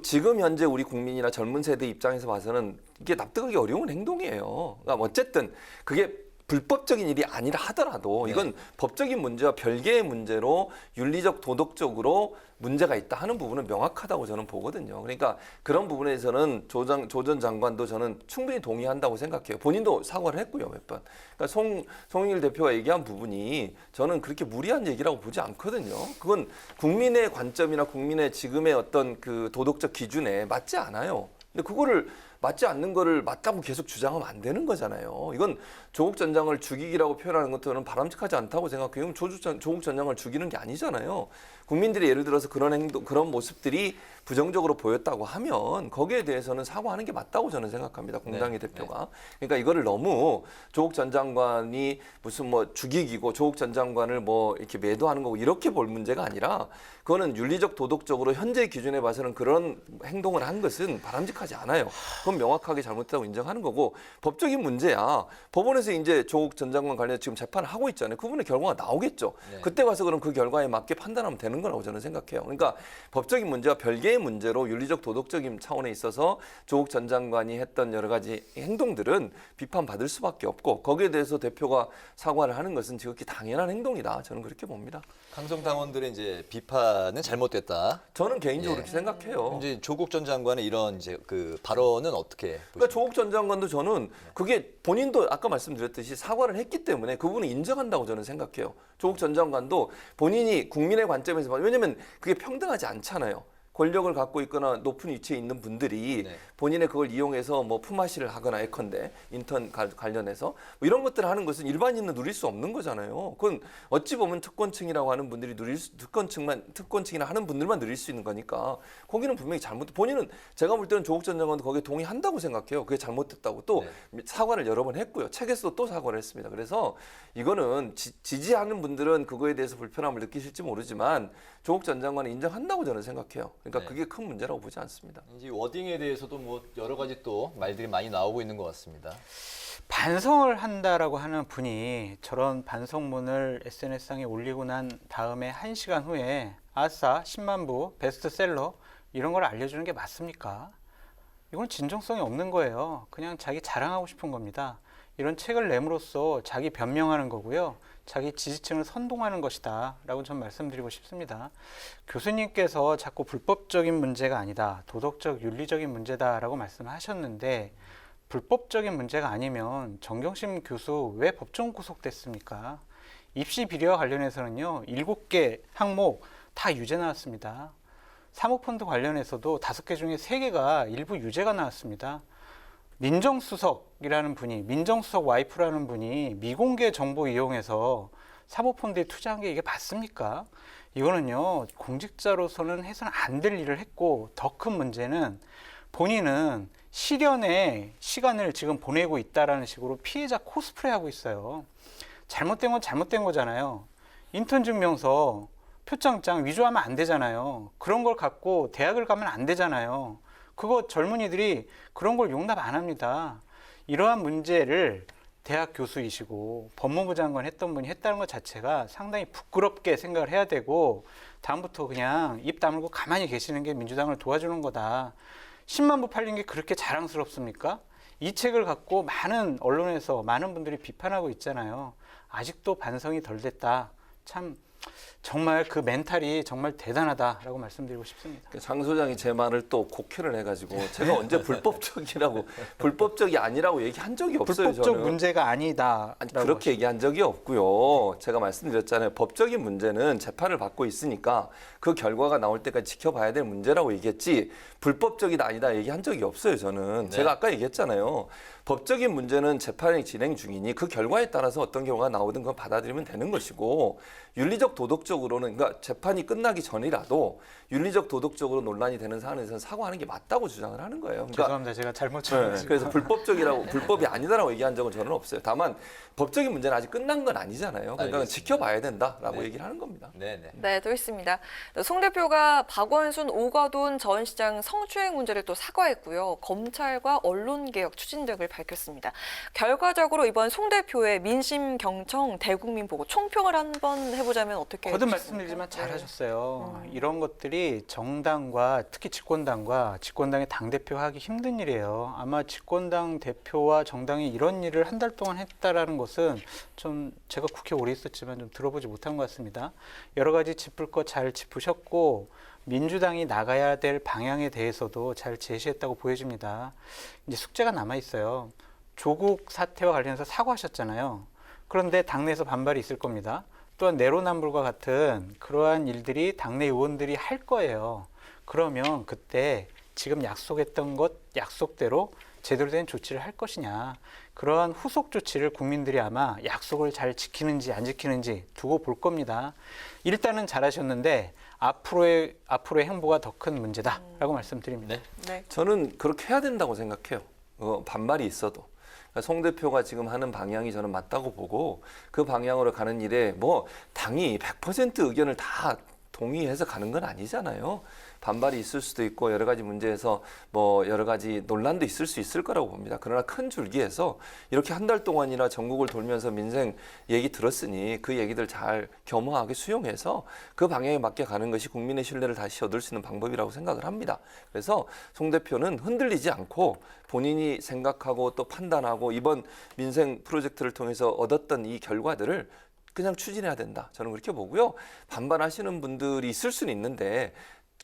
지금 현재 우리 국민이나 젊은 세대 입장에서 봐서는 이게 납득하기 어려운 행동이에요. 그러니까 어쨌든 그게 불법적인 일이 아니라 하더라도 이건 법적인 문제와 별개의 문제로 윤리적 도덕적으로 문제가 있다 하는 부분은 명확하다고 저는 보거든요. 그러니까 그런 부분에서는 조 전 장관도 저는 충분히 동의한다고 생각해요. 본인도 사과를 했고요, 몇 번. 그러니까 송영길 대표가 얘기한 부분이 저는 그렇게 무리한 얘기라고 보지 않거든요. 그건 국민의 관점이나 국민의 지금의 어떤 그 도덕적 기준에 맞지 않아요. 근데 그거를 맞지 않는 거를 맞다고 계속 주장하면 안 되는 거잖아요. 이건 조국 전 장관을 죽이기라고 표현하는 것도 저는 바람직하지 않다고 생각해요. 조국 전 장관을 죽이는 게 아니잖아요. 국민들이 예를 들어서 그런 모습들이 부정적으로 보였다고 하면 거기에 대해서는 사과하는 게 맞다고 저는 생각합니다. 공당의 대표가. 그러니까 이거를 너무 조국 전 장관이 무슨 뭐 죽이기고 조국 전 장관을 뭐 이렇게 매도하는 거고 이렇게 볼 문제가 아니라 그거는 윤리적 도덕적으로 현재 기준에 봐서는 그런 행동을 한 것은 바람직하지 않아요. 그건 명확하게 잘못했다고 인정하는 거고 법적인 문제야. 법원에서 이제 조국 전 장관 관련해서 지금 재판을 하고 있잖아요. 그분의 결과가 나오겠죠. 그때 가서 그럼 그 결과에 맞게 판단하면 되는 거라고 저는 생각해요. 그러니까 법적인 문제와 별개의 문제로 윤리적 도덕적인 차원에 있어서 조국 전 장관이 했던 여러 가지 행동들은 비판받을 수밖에 없고 거기에 대해서 대표가 사과를 하는 것은 지극히 당연한 행동이다. 저는 그렇게 봅니다. 강성 당원들의 이제 비판은 잘못됐다. 저는 개인적으로 그렇게 생각해요. 이제 조국 전 장관의 이런 이제 그 발언은 어떻게 보십니까? 그러니까 조국 전 장관도 저는 그게 본인도 아까 말씀드렸듯이 사과를 했기 때문에 그분은 인정한다고 저는 생각해요. 조국 전 장관도 본인이 국민의 관점에서 왜냐면 그게 평등하지 않잖아요. 권력을 갖고 있거나 높은 위치에 있는 분들이 본인의 그걸 이용해서 뭐 품앗이를 하거나 예컨대 인턴 관련해서 뭐 이런 것들을 하는 것은 일반인은 누릴 수 없는 거잖아요. 그건 어찌 보면 특권층이라고 하는 분들이 특권층이나 하는 분들만 누릴 수 있는 거니까 거기는 분명히 본인은 제가 볼 때는 조국 전 장관도 거기에 동의한다고 생각해요. 그게 잘못됐다고 또 사과를 여러 번 했고요. 책에서도 또 사과를 했습니다. 그래서 이거는 지지하는 분들은 그거에 대해서 불편함을 느끼실지 모르지만 조국 전 장관은 인정한다고 저는 생각해요. 그러니까 그게 큰 문제라고 보지 않습니다. 이제 워딩에 대해서도 뭐 여러 가지 또 말들이 많이 나오고 있는 것 같습니다. 반성을 한다라고 하는 분이 저런 반성문을 SNS상에 올리고 난 다음에 1시간 후에 아싸 10만 부 베스트셀러 이런 걸 알려주는 게 맞습니까? 이건 진정성이 없는 거예요. 그냥 자기 자랑하고 싶은 겁니다. 이런 책을 내므로써 자기 변명하는 거고요. 자기 지지층을 선동하는 것이다 라고 전 말씀드리고 싶습니다. 교수님께서 자꾸 불법적인 문제가 아니다. 도덕적, 윤리적인 문제다라고 말씀하셨는데 불법적인 문제가 아니면 정경심 교수 왜 법정 구속됐습니까? 입시 비리와 관련해서는요. 7개 항목 다 유죄 나왔습니다. 사모펀드 관련해서도 5개 중에 3개가 일부 유죄가 나왔습니다. 민정수석이라는 분이 민정수석 와이프라는 분이 미공개 정보 이용해서 사모펀드에 투자한 게 이게 맞습니까? 이거는요 공직자로서는 해서는 안 될 일을 했고 더 큰 문제는 본인은 실연의 시간을 지금 보내고 있다라는 식으로 피해자 코스프레하고 있어요. 잘못된 건 잘못된 거잖아요. 인턴 증명서 표창장 위조하면 안 되잖아요. 그런 걸 갖고 대학을 가면 안 되잖아요. 그거 젊은이들이 그런 걸 용납 안 합니다. 이러한 문제를 대학 교수이시고 법무부 장관 했던 분이 했다는 것 자체가 상당히 부끄럽게 생각을 해야 되고 다음부터 그냥 입 다물고 가만히 계시는 게 민주당을 도와주는 거다. 10만 부 팔린 게 그렇게 자랑스럽습니까? 이 책을 갖고 많은 언론에서 많은 분들이 비판하고 있잖아요. 아직도 반성이 덜 됐다. 참 정말 그 멘탈이 정말 대단하다라고 말씀드리고 싶습니다. 장 소장이 제 말을 또 곡해를 해가지고 제가 언제 불법적이 아니라고 얘기한 적이 없어요. 불법적 저는. 문제가 아니다. 아니, 그렇게 얘기한 적이 없고요. 제가 말씀드렸잖아요. 법적인 문제는 재판을 받고 있으니까 그 결과가 나올 때까지 지켜봐야 될 문제라고 얘기했지 불법적이다 아니다 얘기한 적이 없어요. 저는. 제가 아까 얘기했잖아요. 법적인 문제는 재판이 진행 중이니 그 결과에 따라서 어떤 결과가 나오든 그건 받아들이면 되는 것이고 윤리적 도덕적으로는 그러니까 재판이 끝나기 전이라도 윤리적 도덕적으로 논란이 되는 사안에서는 사과하는 게 맞다고 주장을 하는 거예요. 그러니까 죄송합니다. 제가 잘못 들었습니다. 그래서 불법이 아니다라고 얘기한 적은 저는 없어요. 다만 법적인 문제는 아직 끝난 건 아니잖아요. 그러니까 지켜봐야 된다라고 얘기를 하는 겁니다. 네, 또 있습니다. 송 대표가 박원순, 오거돈 전 시장 성추행 문제를 또 사과했고요. 검찰과 언론개혁 추진 등을 밝혔습니다. 결과적으로 이번 송 대표의 민심 경청 대국민 보고 총평을 한번 해보자면 어떻게 거듭 해주시겠습니까? 말씀드리지만 잘하셨어요. 이런 것들이 정당과 특히 집권당의 당대표 하기 힘든 일이에요. 아마 집권당 대표와 정당이 이런 일을 한 달 동안 했다라는 것은 좀 제가 국회에 오래 있었지만 좀 들어보지 못한 것 같습니다. 여러 가지 짚을 것 잘 짚으셨고 민주당이 나가야 될 방향에 대해서도 잘 제시했다고 보여집니다. 이제 숙제가 남아 있어요. 조국 사태와 관련해서 사과하셨잖아요. 그런데 당내에서 반발이 있을 겁니다. 또한 내로남불과 같은 그러한 일들이 당내 의원들이 할 거예요. 그러면 그때 지금 약속했던 것 약속대로 제대로 된 조치를 할 것이냐. 그러한 후속 조치를 국민들이 아마 약속을 잘 지키는지 안 지키는지 두고 볼 겁니다. 일단은 잘하셨는데 앞으로의 행보가 더 큰 문제다라고 말씀드립니다. 저는 그렇게 해야 된다고 생각해요. 반발이 있어도. 송 대표가 지금 하는 방향이 저는 맞다고 보고 그 방향으로 가는 일에 뭐 당이 100% 의견을 다 동의해서 가는 건 아니잖아요. 반발이 있을 수도 있고 여러 가지 문제에서 뭐 여러 가지 논란도 있을 수 있을 거라고 봅니다. 그러나 큰 줄기에서 이렇게 한 달 동안이나 전국을 돌면서 민생 얘기 들었으니 그 얘기들 잘 겸허하게 수용해서 그 방향에 맞게 가는 것이 국민의 신뢰를 다시 얻을 수 있는 방법이라고 생각을 합니다. 그래서 송 대표는 흔들리지 않고 본인이 생각하고 또 판단하고 이번 민생 프로젝트를 통해서 얻었던 이 결과들을 그냥 추진해야 된다. 저는 그렇게 보고요. 반발하시는 분들이 있을 수는 있는데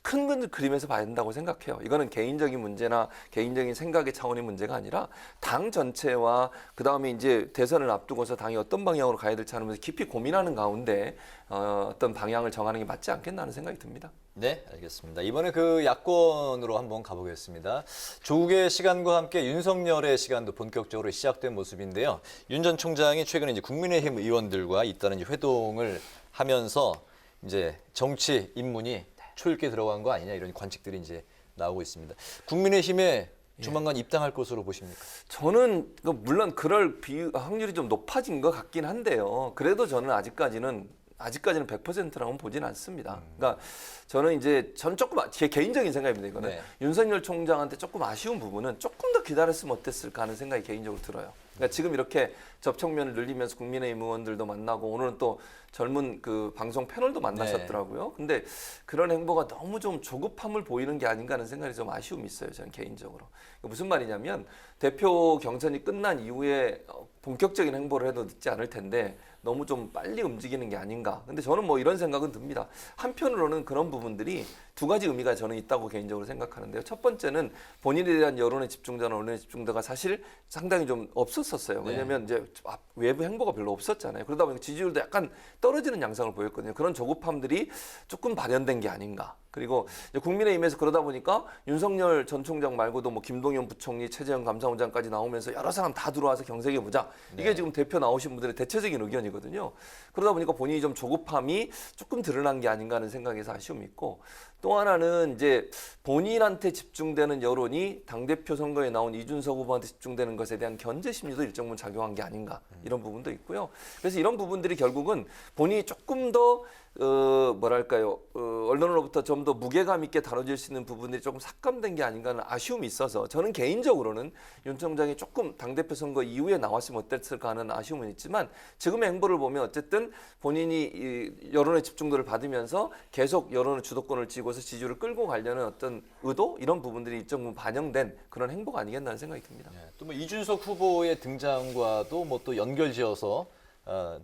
큰 그림에서 봐야 된다고 생각해요. 이거는 개인적인 문제나 개인적인 생각의 차원의 문제가 아니라 당 전체와 그다음에 이제 대선을 앞두고서 당이 어떤 방향으로 가야 될지 하면서 깊이 고민하는 가운데 어떤 방향을 정하는 게 맞지 않겠나 하는 생각이 듭니다. 네, 알겠습니다. 이번에 그 야권으로 한번 가보겠습니다. 조국의 시간과 함께 윤석열의 시간도 본격적으로 시작된 모습인데요. 윤 전 총장이 최근에 이제 국민의힘 의원들과 잇따른 회동을 하면서 이제 정치 입문이 초읽게 들어간 거 아니냐 이런 관측들이 이제 나오고 있습니다. 국민의힘에 조만간 입당할 것으로 보십니까? 저는 물론 그럴 확률이 좀 높아진 것 같긴 한데요. 그래도 저는 아직까지는 100%라고는 보진 않습니다. 그러니까 저는 조금 제 개인적인 생각입니다. 이거는 윤석열 총장한테 조금 아쉬운 부분은 조금 더 기다렸으면 어땠을까 하는 생각이 개인적으로 들어요. 그러니까 지금 이렇게 접촉면을 늘리면서 국민의힘 의원들도 만나고 오늘은 또 젊은 그 방송 패널도 만나셨더라고요. 근데 그런 행보가 너무 좀 조급함을 보이는 게 아닌가 하는 생각이 좀 아쉬움이 있어요. 저는 개인적으로. 무슨 말이냐면 대표 경선이 끝난 이후에 본격적인 행보를 해도 늦지 않을 텐데 너무 좀 빨리 움직이는 게 아닌가. 근데 저는 뭐 이런 생각은 듭니다. 한편으로는 그런 부분들이 두 가지 의미가 저는 있다고 개인적으로 생각하는데요. 첫 번째는 본인에 대한 여론의 집중자나 언론의 집중도가 사실 상당히 좀 없었어요. 왜냐하면 이제 외부 행보가 별로 없었잖아요. 그러다 보니까 지지율도 약간 떨어지는 양상을 보였거든요. 그런 조급함들이 조금 발현된 게 아닌가. 그리고 이제 국민의힘에서 그러다 보니까 윤석열 전 총장 말고도 뭐 김동연 부총리, 최재형 감사원장까지 나오면서 여러 사람 다 들어와서 경색해 보자. 이게 지금 대표 나오신 분들의 대체적인 의견이거든요. 그러다 보니까 본인이 좀 조급함이 조금 드러난 게 아닌가 하는 생각에서 아쉬움이 있고 또 하나는 이제 본인한테 집중되는 여론이 당대표 선거에 나온 이준석 후보한테 집중되는 것에 대한 견제 심리도 일정 부분 작용한 게 아닌가 이런 부분도 있고요. 그래서 이런 부분들이 결국은 본인이 조금 더 언론으로부터 좀 더 무게감 있게 다뤄질 수 있는 부분들이 조금 삭감된 게 아닌가 하는 아쉬움이 있어서 저는 개인적으로는 윤 총장이 조금 당대표 선거 이후에 나왔으면 어땠을까 하는 아쉬움은 있지만 지금의 행보를 보면 어쨌든 본인이 이 여론의 집중도를 받으면서 계속 여론의 주도권을 쥐고서 지지율을 끌고 가려는 어떤 의도 이런 부분들이 일정 부분 반영된 그런 행보가 아니겠나 하는 생각이 듭니다. 또 뭐 이준석 후보의 등장과도 뭐 또 연결지어서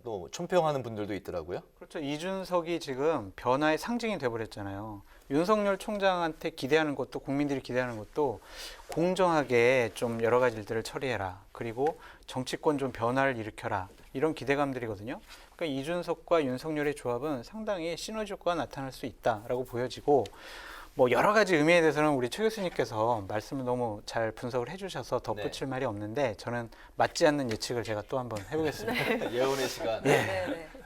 또 촌평하는 분들도 있더라고요. 그렇죠. 이준석이 지금 변화의 상징이 돼버렸잖아요. 윤석열 총장한테 기대하는 것도 국민들이 기대하는 것도 공정하게 좀 여러 가지 일들을 처리해라. 그리고 정치권 좀 변화를 일으켜라. 이런 기대감들이거든요. 그러니까 이준석과 윤석열의 조합은 상당히 시너지 효과가 나타날 수 있다라고 보여지고 뭐 여러 가지 의미에 대해서는 우리 최 교수님께서 말씀을 너무 잘 분석을 해주셔서 덧붙일 말이 없는데 저는 맞지 않는 예측을 제가 또 한번 해보겠습니다. 예언의 시간.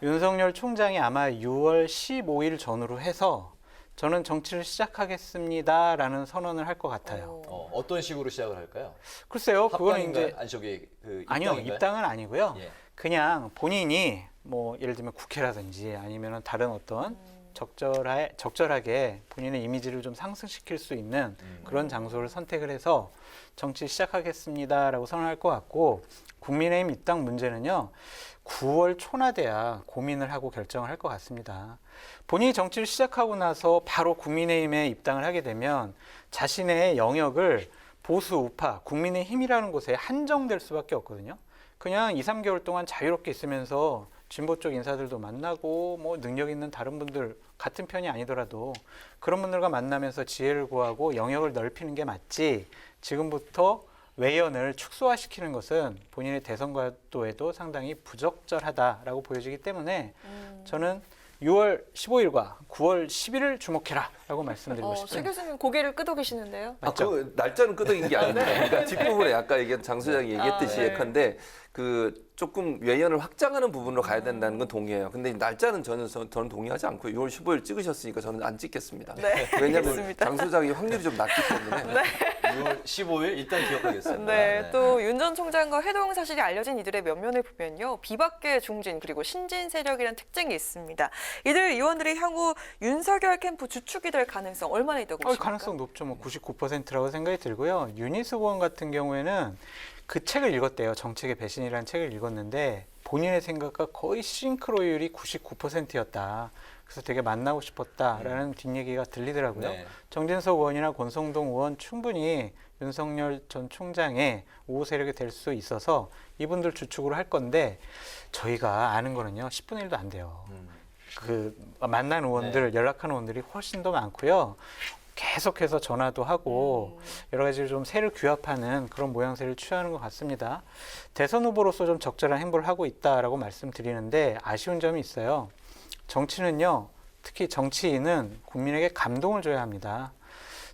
윤석열 총장이 아마 6월 15일 전후로 해서 저는 정치를 시작하겠습니다라는 선언을 할 것 같아요. 어떤 식으로 시작을 할까요? 글쎄요, 그거는 이제 안식의 그 아니요, 입당인가요? 입당은 아니고요. 예. 그냥 본인이 뭐 예를 들면 국회라든지 아니면 다른 어떤 적절하게 본인의 이미지를 좀 상승시킬 수 있는 그런 장소를 선택을 해서 정치 시작하겠습니다라고 선언할 것 같고 국민의힘 입당 문제는요. 9월 초나 돼야 고민을 하고 결정을 할 것 같습니다. 본인이 정치를 시작하고 나서 바로 국민의힘에 입당을 하게 되면 자신의 영역을 보수 우파, 국민의힘이라는 곳에 한정될 수밖에 없거든요. 그냥 2, 3개월 동안 자유롭게 있으면서 진보 쪽 인사들도 만나고 뭐 능력 있는 다른 분들 같은 편이 아니더라도 그런 분들과 만나면서 지혜를 구하고 영역을 넓히는 게 맞지 지금부터 외연을 축소화시키는 것은 본인의 대선 과도에도 상당히 부적절하다라고 보여지기 때문에 저는 6월 15일과 9월 10일을 주목해라라고 말씀드리고 최 싶습니다. 교수님 고개를 끄덕 계시는데요. 그 날짜는 끄덕인 게 아닌데 그러니까 뒷부분에 아까 장 소장이 얘기했듯이 예컨대 그 조금 외연을 확장하는 부분으로 가야 된다는 건 동의해요. 근데 날짜는 저는 동의하지 않고 6월 15일 찍으셨으니까 저는 안 찍겠습니다. 왜냐하면 장 소장이 확률이 좀 낮기 때문에 6월 15일 일단 기억하겠습니다. 또 윤 전 총장과 회동 사실이 알려진 이들의 면면을 보면요. 비박계 중진 그리고 신진 세력이라는 특징이 있습니다. 이들 의원들이 향후 윤석열 캠프 주축이 될 가능성 얼마나 있다고 보십니까? 가능성 높죠. 뭐 99%라고 생각이 들고요. 윤희숙 의원 같은 경우에는 그 책을 읽었대요. 정책의 배신이라는 책을 읽었는데 본인의 생각과 거의 싱크로율이 99%였다. 그래서 되게 만나고 싶었다라는 뒷얘기가 들리더라고요. 정진석 의원이나 권성동 의원 충분히 윤석열 전 총장의 우호 세력이 될 수 있어서 이분들 주축으로 할 건데 저희가 아는 거는요. 10분의 1도 안 돼요. 그 만난 의원들, 연락하는 의원들이 훨씬 더 많고요. 계속해서 전화도 하고 여러 가지로 좀 세를 규합하는 그런 모양새를 취하는 것 같습니다. 대선 후보로서 좀 적절한 행보를 하고 있다라고 말씀드리는데 아쉬운 점이 있어요. 정치는요, 특히 정치인은 국민에게 감동을 줘야 합니다.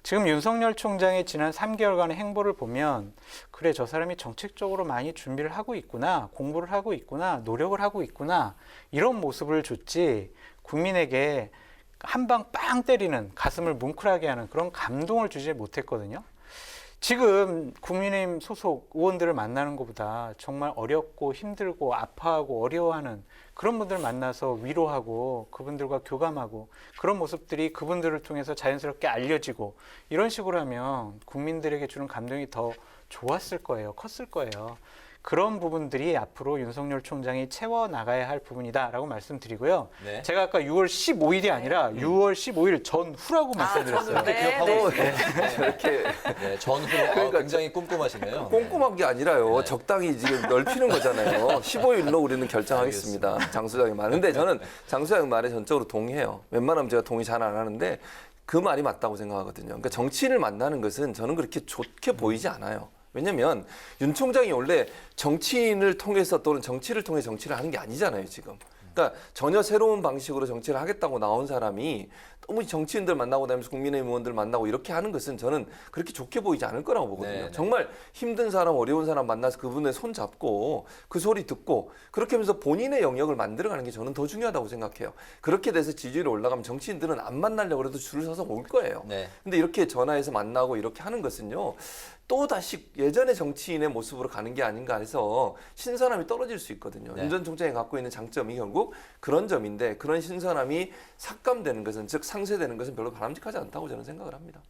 지금 윤석열 총장의 지난 3개월간의 행보를 보면 그래 저 사람이 정책적으로 많이 준비를 하고 있구나, 공부를 하고 있구나, 노력을 하고 있구나 이런 모습을 줬지 국민에게 한 방 빵 때리는 가슴을 뭉클하게 하는 그런 감동을 주지 못했거든요. 지금 국민의힘 소속 의원들을 만나는 것보다 정말 어렵고 힘들고 아파하고 어려워하는 그런 분들 만나서 위로하고 그분들과 교감하고 그런 모습들이 그분들을 통해서 자연스럽게 알려지고 이런 식으로 하면 국민들에게 주는 감동이 더 좋았을 거예요. 컸을 거예요. 그런 부분들이 앞으로 윤석열 총장이 채워나가야 할 부분이다라고 말씀드리고요. 제가 아까 6월 15일이 아니라 6월 15일 전후라고 말씀드렸어요. 기억하고 이렇게 전후 그러니까 굉장히 꼼꼼하시네요. 꼼꼼한 게 아니라요. 적당히 지금 넓히는 거잖아요. 15일로 우리는 결정하겠습니다. 장 소장이 말인데 저는 장 소장 말에 전적으로 동의해요. 웬만하면 제가 동의 잘 안 하는데 그 말이 맞다고 생각하거든요. 그러니까 정치인을 만나는 것은 저는 그렇게 좋게 보이지 않아요. 왜냐하면 윤 총장이 원래 정치인을 통해서 또는 정치를 통해 정치를 하는 게 아니잖아요, 지금. 그러니까 전혀 새로운 방식으로 정치를 하겠다고 나온 사람이 너무 정치인들 만나고 다니면서 국민의힘 의원들 만나고 이렇게 하는 것은 저는 그렇게 좋게 보이지 않을 거라고 보거든요. 정말 힘든 사람, 어려운 사람 만나서 그분의 손 잡고 그 소리 듣고 그렇게 하면서 본인의 영역을 만들어가는 게 저는 더 중요하다고 생각해요. 그렇게 돼서 지지율이 올라가면 정치인들은 안 만나려고 해도 줄을 서서 올 거예요. 근데 이렇게 전화해서 만나고 이렇게 하는 것은요. 또 다시 예전의 정치인의 모습으로 가는 게 아닌가 해서 신선함이 떨어질 수 있거든요. 윤 전 총장이 갖고 있는 장점이 결국 그런 점인데 그런 신선함이 삭감되는 것은 즉 상쇄되는 것은 별로 바람직하지 않다고 저는 생각을 합니다.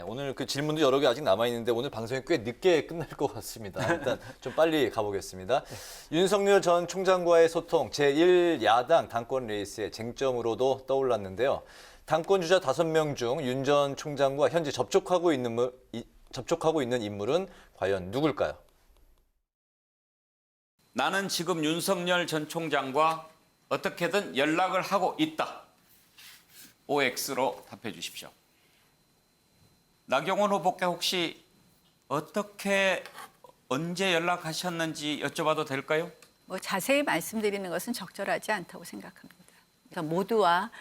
오늘 그 질문도 여러 개 아직 남아 있는데 오늘 방송이 꽤 늦게 끝날 것 같습니다. 일단 좀 빨리 가보겠습니다. 윤석열 전 총장과의 소통 제1야당 당권 레이스의 쟁점으로도 떠올랐는데요. 당권 주자 5명 중 윤 전 총장과 현재 접촉하고 있는 인물은 과연 누굴까요? 나는 지금 윤석열 전 총장과 어떻게든 연락을 하고 있다. OX로 답해 주십시오. 나경원 후보께 혹시 어떻게 언제 연락하셨는지 여쭤봐도 될까요? 자세히 말씀드리는 것은 적절하지 않다고 생각합니다. 그러니까 모두와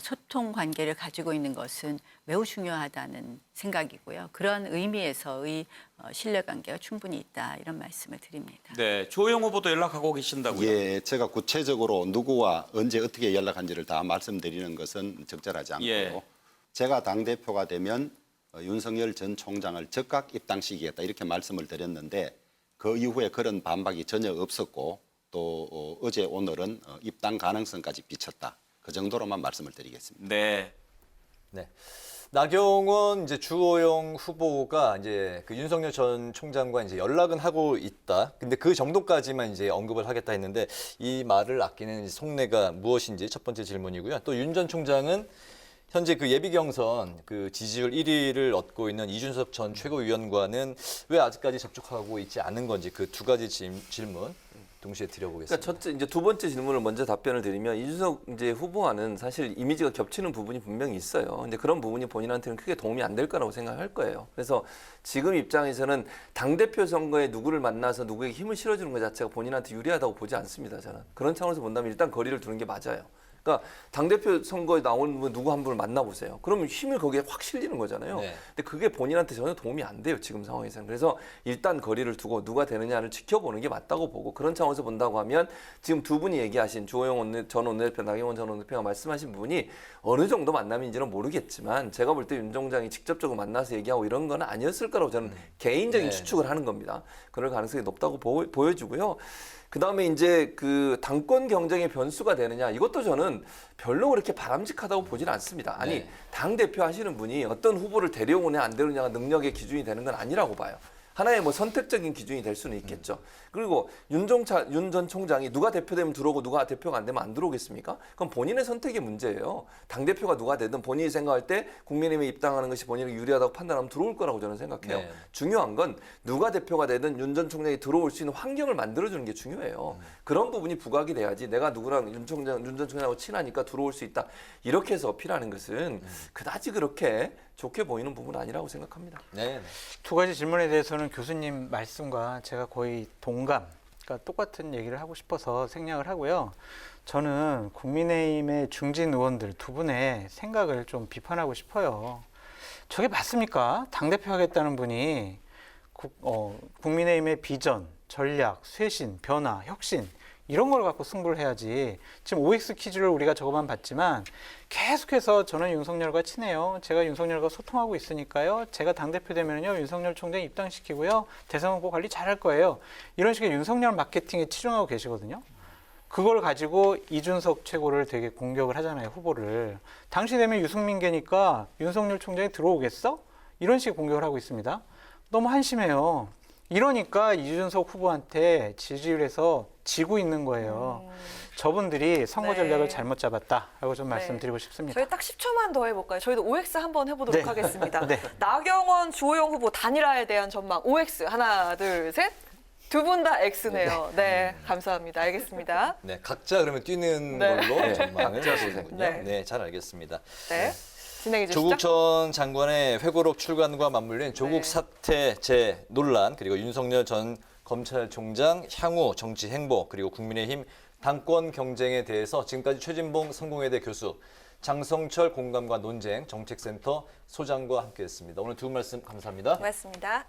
소통 관계를 가지고 있는 것은 매우 중요하다는 생각이고요. 그런 의미에서의 신뢰관계가 충분히 있다 이런 말씀을 드립니다. 네, 주호영 후보도 연락하고 계신다고요? 예, 제가 구체적으로 누구와 언제 어떻게 연락한지를 다 말씀드리는 것은 적절하지 않고요. 예. 제가 당대표가 되면 윤석열 전 총장을 즉각 입당시키겠다 이렇게 말씀을 드렸는데 그 이후에 그런 반박이 전혀 없었고 또 어제 오늘은 입당 가능성까지 비쳤다. 그 정도로만 말씀을 드리겠습니다. 네. 네. 나경원 이제 주호영 후보가 이제 그 윤석열 전 총장과 이제 연락은 하고 있다. 근데 그 정도까지만 이제 언급을 하겠다 했는데 이 말을 아끼는 속내가 무엇인지 첫 번째 질문이고요. 또 윤 전 총장은 현재 그 예비 경선 그 지지율 1위를 얻고 있는 이준석 전 최고위원과는 왜 아직까지 접촉하고 있지 않은 건지 그 두 가지 질문 동시에 드려보겠습니다. 그러니까 첫째 이제 두 번째 질문을 먼저 답변을 드리면 이준석 이제 후보와는 사실 이미지가 겹치는 부분이 분명히 있어요. 근데 그런 부분이 본인한테는 크게 도움이 안 될 거라고 생각할 거예요. 그래서 지금 입장에서는 당대표 선거에 누구를 만나서 누구에게 힘을 실어주는 것 자체가 본인한테 유리하다고 보지 않습니다. 저는 그런 차원에서 본다면 일단 거리를 두는 게 맞아요. 그러니까 당대표 선거에 나오는 분 누구 한 분을 만나보세요. 그러면 힘을 거기에 확 실리는 거잖아요. 네. 근데 그게 본인한테 전혀 도움이 안 돼요. 지금 상황에서는. 그래서 일단 거리를 두고 누가 되느냐를 지켜보는 게 맞다고 보고 그런 차원에서 본다고 하면 지금 두 분이 얘기하신 주호영 전 원내대표, 나경원 전 원내대표가 말씀하신 부분이 어느 정도 만남인지는 모르겠지만 제가 볼 때 윤 총장이 직접적으로 만나서 얘기하고 이런 건 아니었을 거라고 저는 개인적인 추측을 하는 겁니다. 그럴 가능성이 높다고 보여지고요. 그다음에 이제 그 당권 경쟁의 변수가 되느냐 이것도 저는 별로 그렇게 바람직하다고 보지는 않습니다. 아니 네. 당 대표 하시는 분이 어떤 후보를 데려오냐 안 데려오냐가 능력의 기준이 되는 건 아니라고 봐요. 하나의 뭐 선택적인 기준이 될 수는 있겠죠. 그리고 윤 전 총장이 누가 대표되면 들어오고 누가 대표가 안 되면 안 들어오겠습니까? 그건 본인의 선택의 문제예요. 당대표가 누가 되든 본인이 생각할 때 국민의힘에 입당하는 것이 본인에게 유리하다고 판단하면 들어올 거라고 저는 생각해요. 네. 중요한 건 누가 대표가 되든 윤 전 총장이 들어올 수 있는 환경을 만들어주는 게 중요해요. 그런 부분이 부각이 돼야지 내가 누구랑 윤 전 총장하고 친하니까 들어올 수 있다. 이렇게 해서 어필하는 것은 그다지 그렇게 좋게 보이는 부분은 아니라고 생각합니다. 네. 두 가지 질문에 대해서는 교수님 말씀과 제가 거의 동감, 그러니까 똑같은 얘기를 하고 싶어서 생략을 하고요. 저는 국민의힘의 중진 의원들 두 분의 생각을 좀 비판하고 싶어요. 저게 맞습니까? 당대표 하겠다는 분이 국민의힘의 비전, 전략, 쇄신, 변화, 혁신 이런 걸 갖고 승부를 해야지. 지금 OX 퀴즈를 우리가 저거만 봤지만 계속해서 저는 윤석열과 친해요. 제가 윤석열과 소통하고 있으니까요. 제가 당대표 되면요. 윤석열 총장 입당시키고요. 대선 후보 관리 잘할 거예요. 이런 식의 윤석열 마케팅에 치중하고 계시거든요. 그걸 가지고 이준석 최고를 되게 공격을 하잖아요. 후보를. 당시 되면 유승민계니까 윤석열 총장이 들어오겠어? 이런 식의 공격을 하고 있습니다. 너무 한심해요. 이러니까 이준석 후보한테 지지율에서 지고 있는 거예요. 저분들이 선거 전략을 잘못 잡았다라고 좀 말씀드리고 싶습니다. 저희 딱 10초만 더 해볼까요? 저희도 OX 한번 해보도록 네. 하겠습니다. 네. 나경원, 주호영 후보 단일화에 대한 전망 OX 하나, 둘, 셋. 두 분 다 X네요. 네, 감사합니다. 알겠습니다. 네, 각자 그러면 뛰는 네. 걸로 전망을 각자 해주는군요. 네. 네, 잘 알겠습니다. 네, 진행해 주시죠. 조국 전 장관의 회고록 출간과 맞물린 조국 사퇴 논란, 그리고 윤석열 전 검찰총장 향후 정치 행보, 그리고 국민의힘 당권 경쟁에 대해서 지금까지 최진봉 성공회대 교수, 장성철 공감과 논쟁 정책센터 소장과 함께했습니다. 오늘 두 분 말씀 감사합니다. 고맙습니다.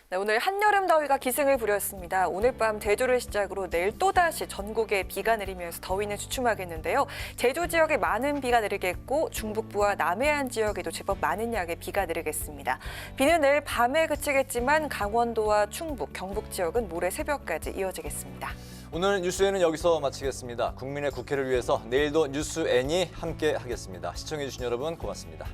네, 오늘 한여름 더위가 기승을 부렸습니다. 오늘 밤 제주를 시작으로 내일 또다시 전국에 비가 내리면서 더위는 주춤하겠는데요. 제주 지역에 많은 비가 내리겠고 중북부와 남해안 지역에도 제법 많은 양의 비가 내리겠습니다. 비는 내일 밤에 그치겠지만 강원도와 충북, 경북 지역은 모레 새벽까지 이어지겠습니다. 오늘 뉴스에는 여기서 마치겠습니다. 국민의 국회를 위해서 내일도 뉴스N이 함께 하겠습니다. 시청해주신 여러분 고맙습니다.